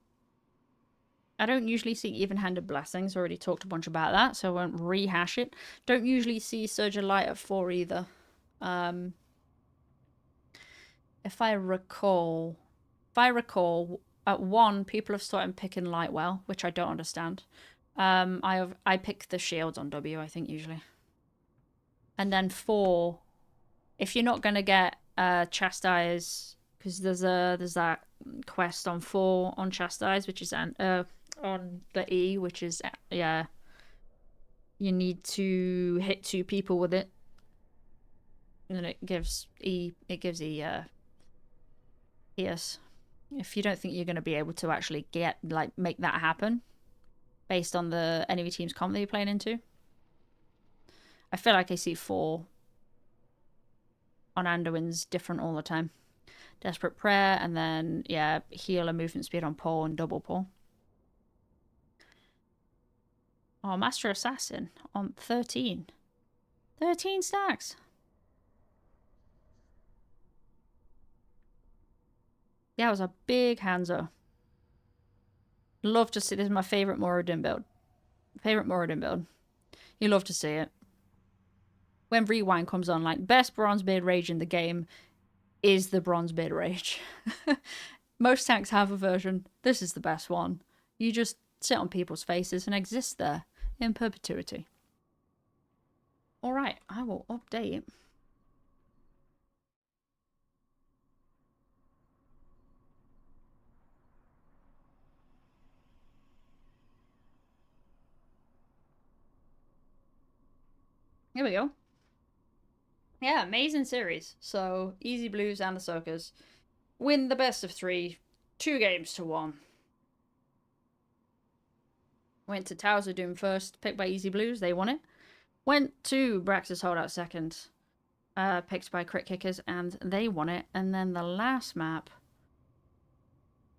I don't usually see even-handed blessings. Already talked a bunch about that, so I won't rehash it. Don't usually see Surge of Light at 4 either. If I recall, at 1, people have started picking Light well, which I don't understand. I pick the shields on W, I think, usually. And then 4, if you're not gonna get Chastise, because there's that quest on 4 on Chastise, which is on the E, which is yeah, you need to hit 2 people with it, and then it gives E yes. If you don't think you're going to be able to actually make that happen based on the enemy team's comp that you're playing into, I feel like I see 4 on Anduin's different all the time. Desperate Prayer, and then yeah, heal and movement speed on Paul and double Paul. Oh, Master Assassin on 13. 13 stacks. Yeah, it was a big Hanzo. Love to see. This is my favorite Moradin build. You love to see it. When Rewind comes on, like, best bronze mid rage in the game is the bronze mid rage. Most tanks have a version. This is the best one. You just sit on people's faces and exist there in perpetuity. Alright, I will update Here we go. Yeah, amazing series. So, Easy Blues and Ahsoka's win the best of 3, 2 games to 1. Went to Towers of Doom first, picked by Easy Blues, they won it. Went to Brax's Holdout second, picked by Crit Kickers, and they won it. And then the last map,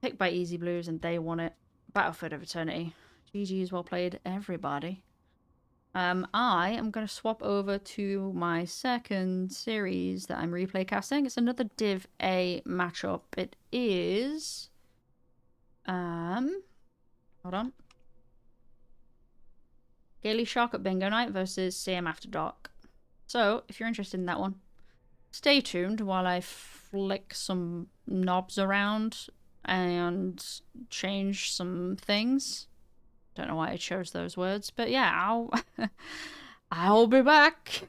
picked by Easy Blues, and they won it. Battlefield of Eternity. GG's, well played, everybody. I am going to swap over to my second series that I'm replay casting. It's another Div A matchup. It is... hold on. Gaily Shark at Bingo Night versus CM After Dark. So, if you're interested in that one, stay tuned while I flick some knobs around and change some things. Don't know why I chose those words, but yeah, I'll be back.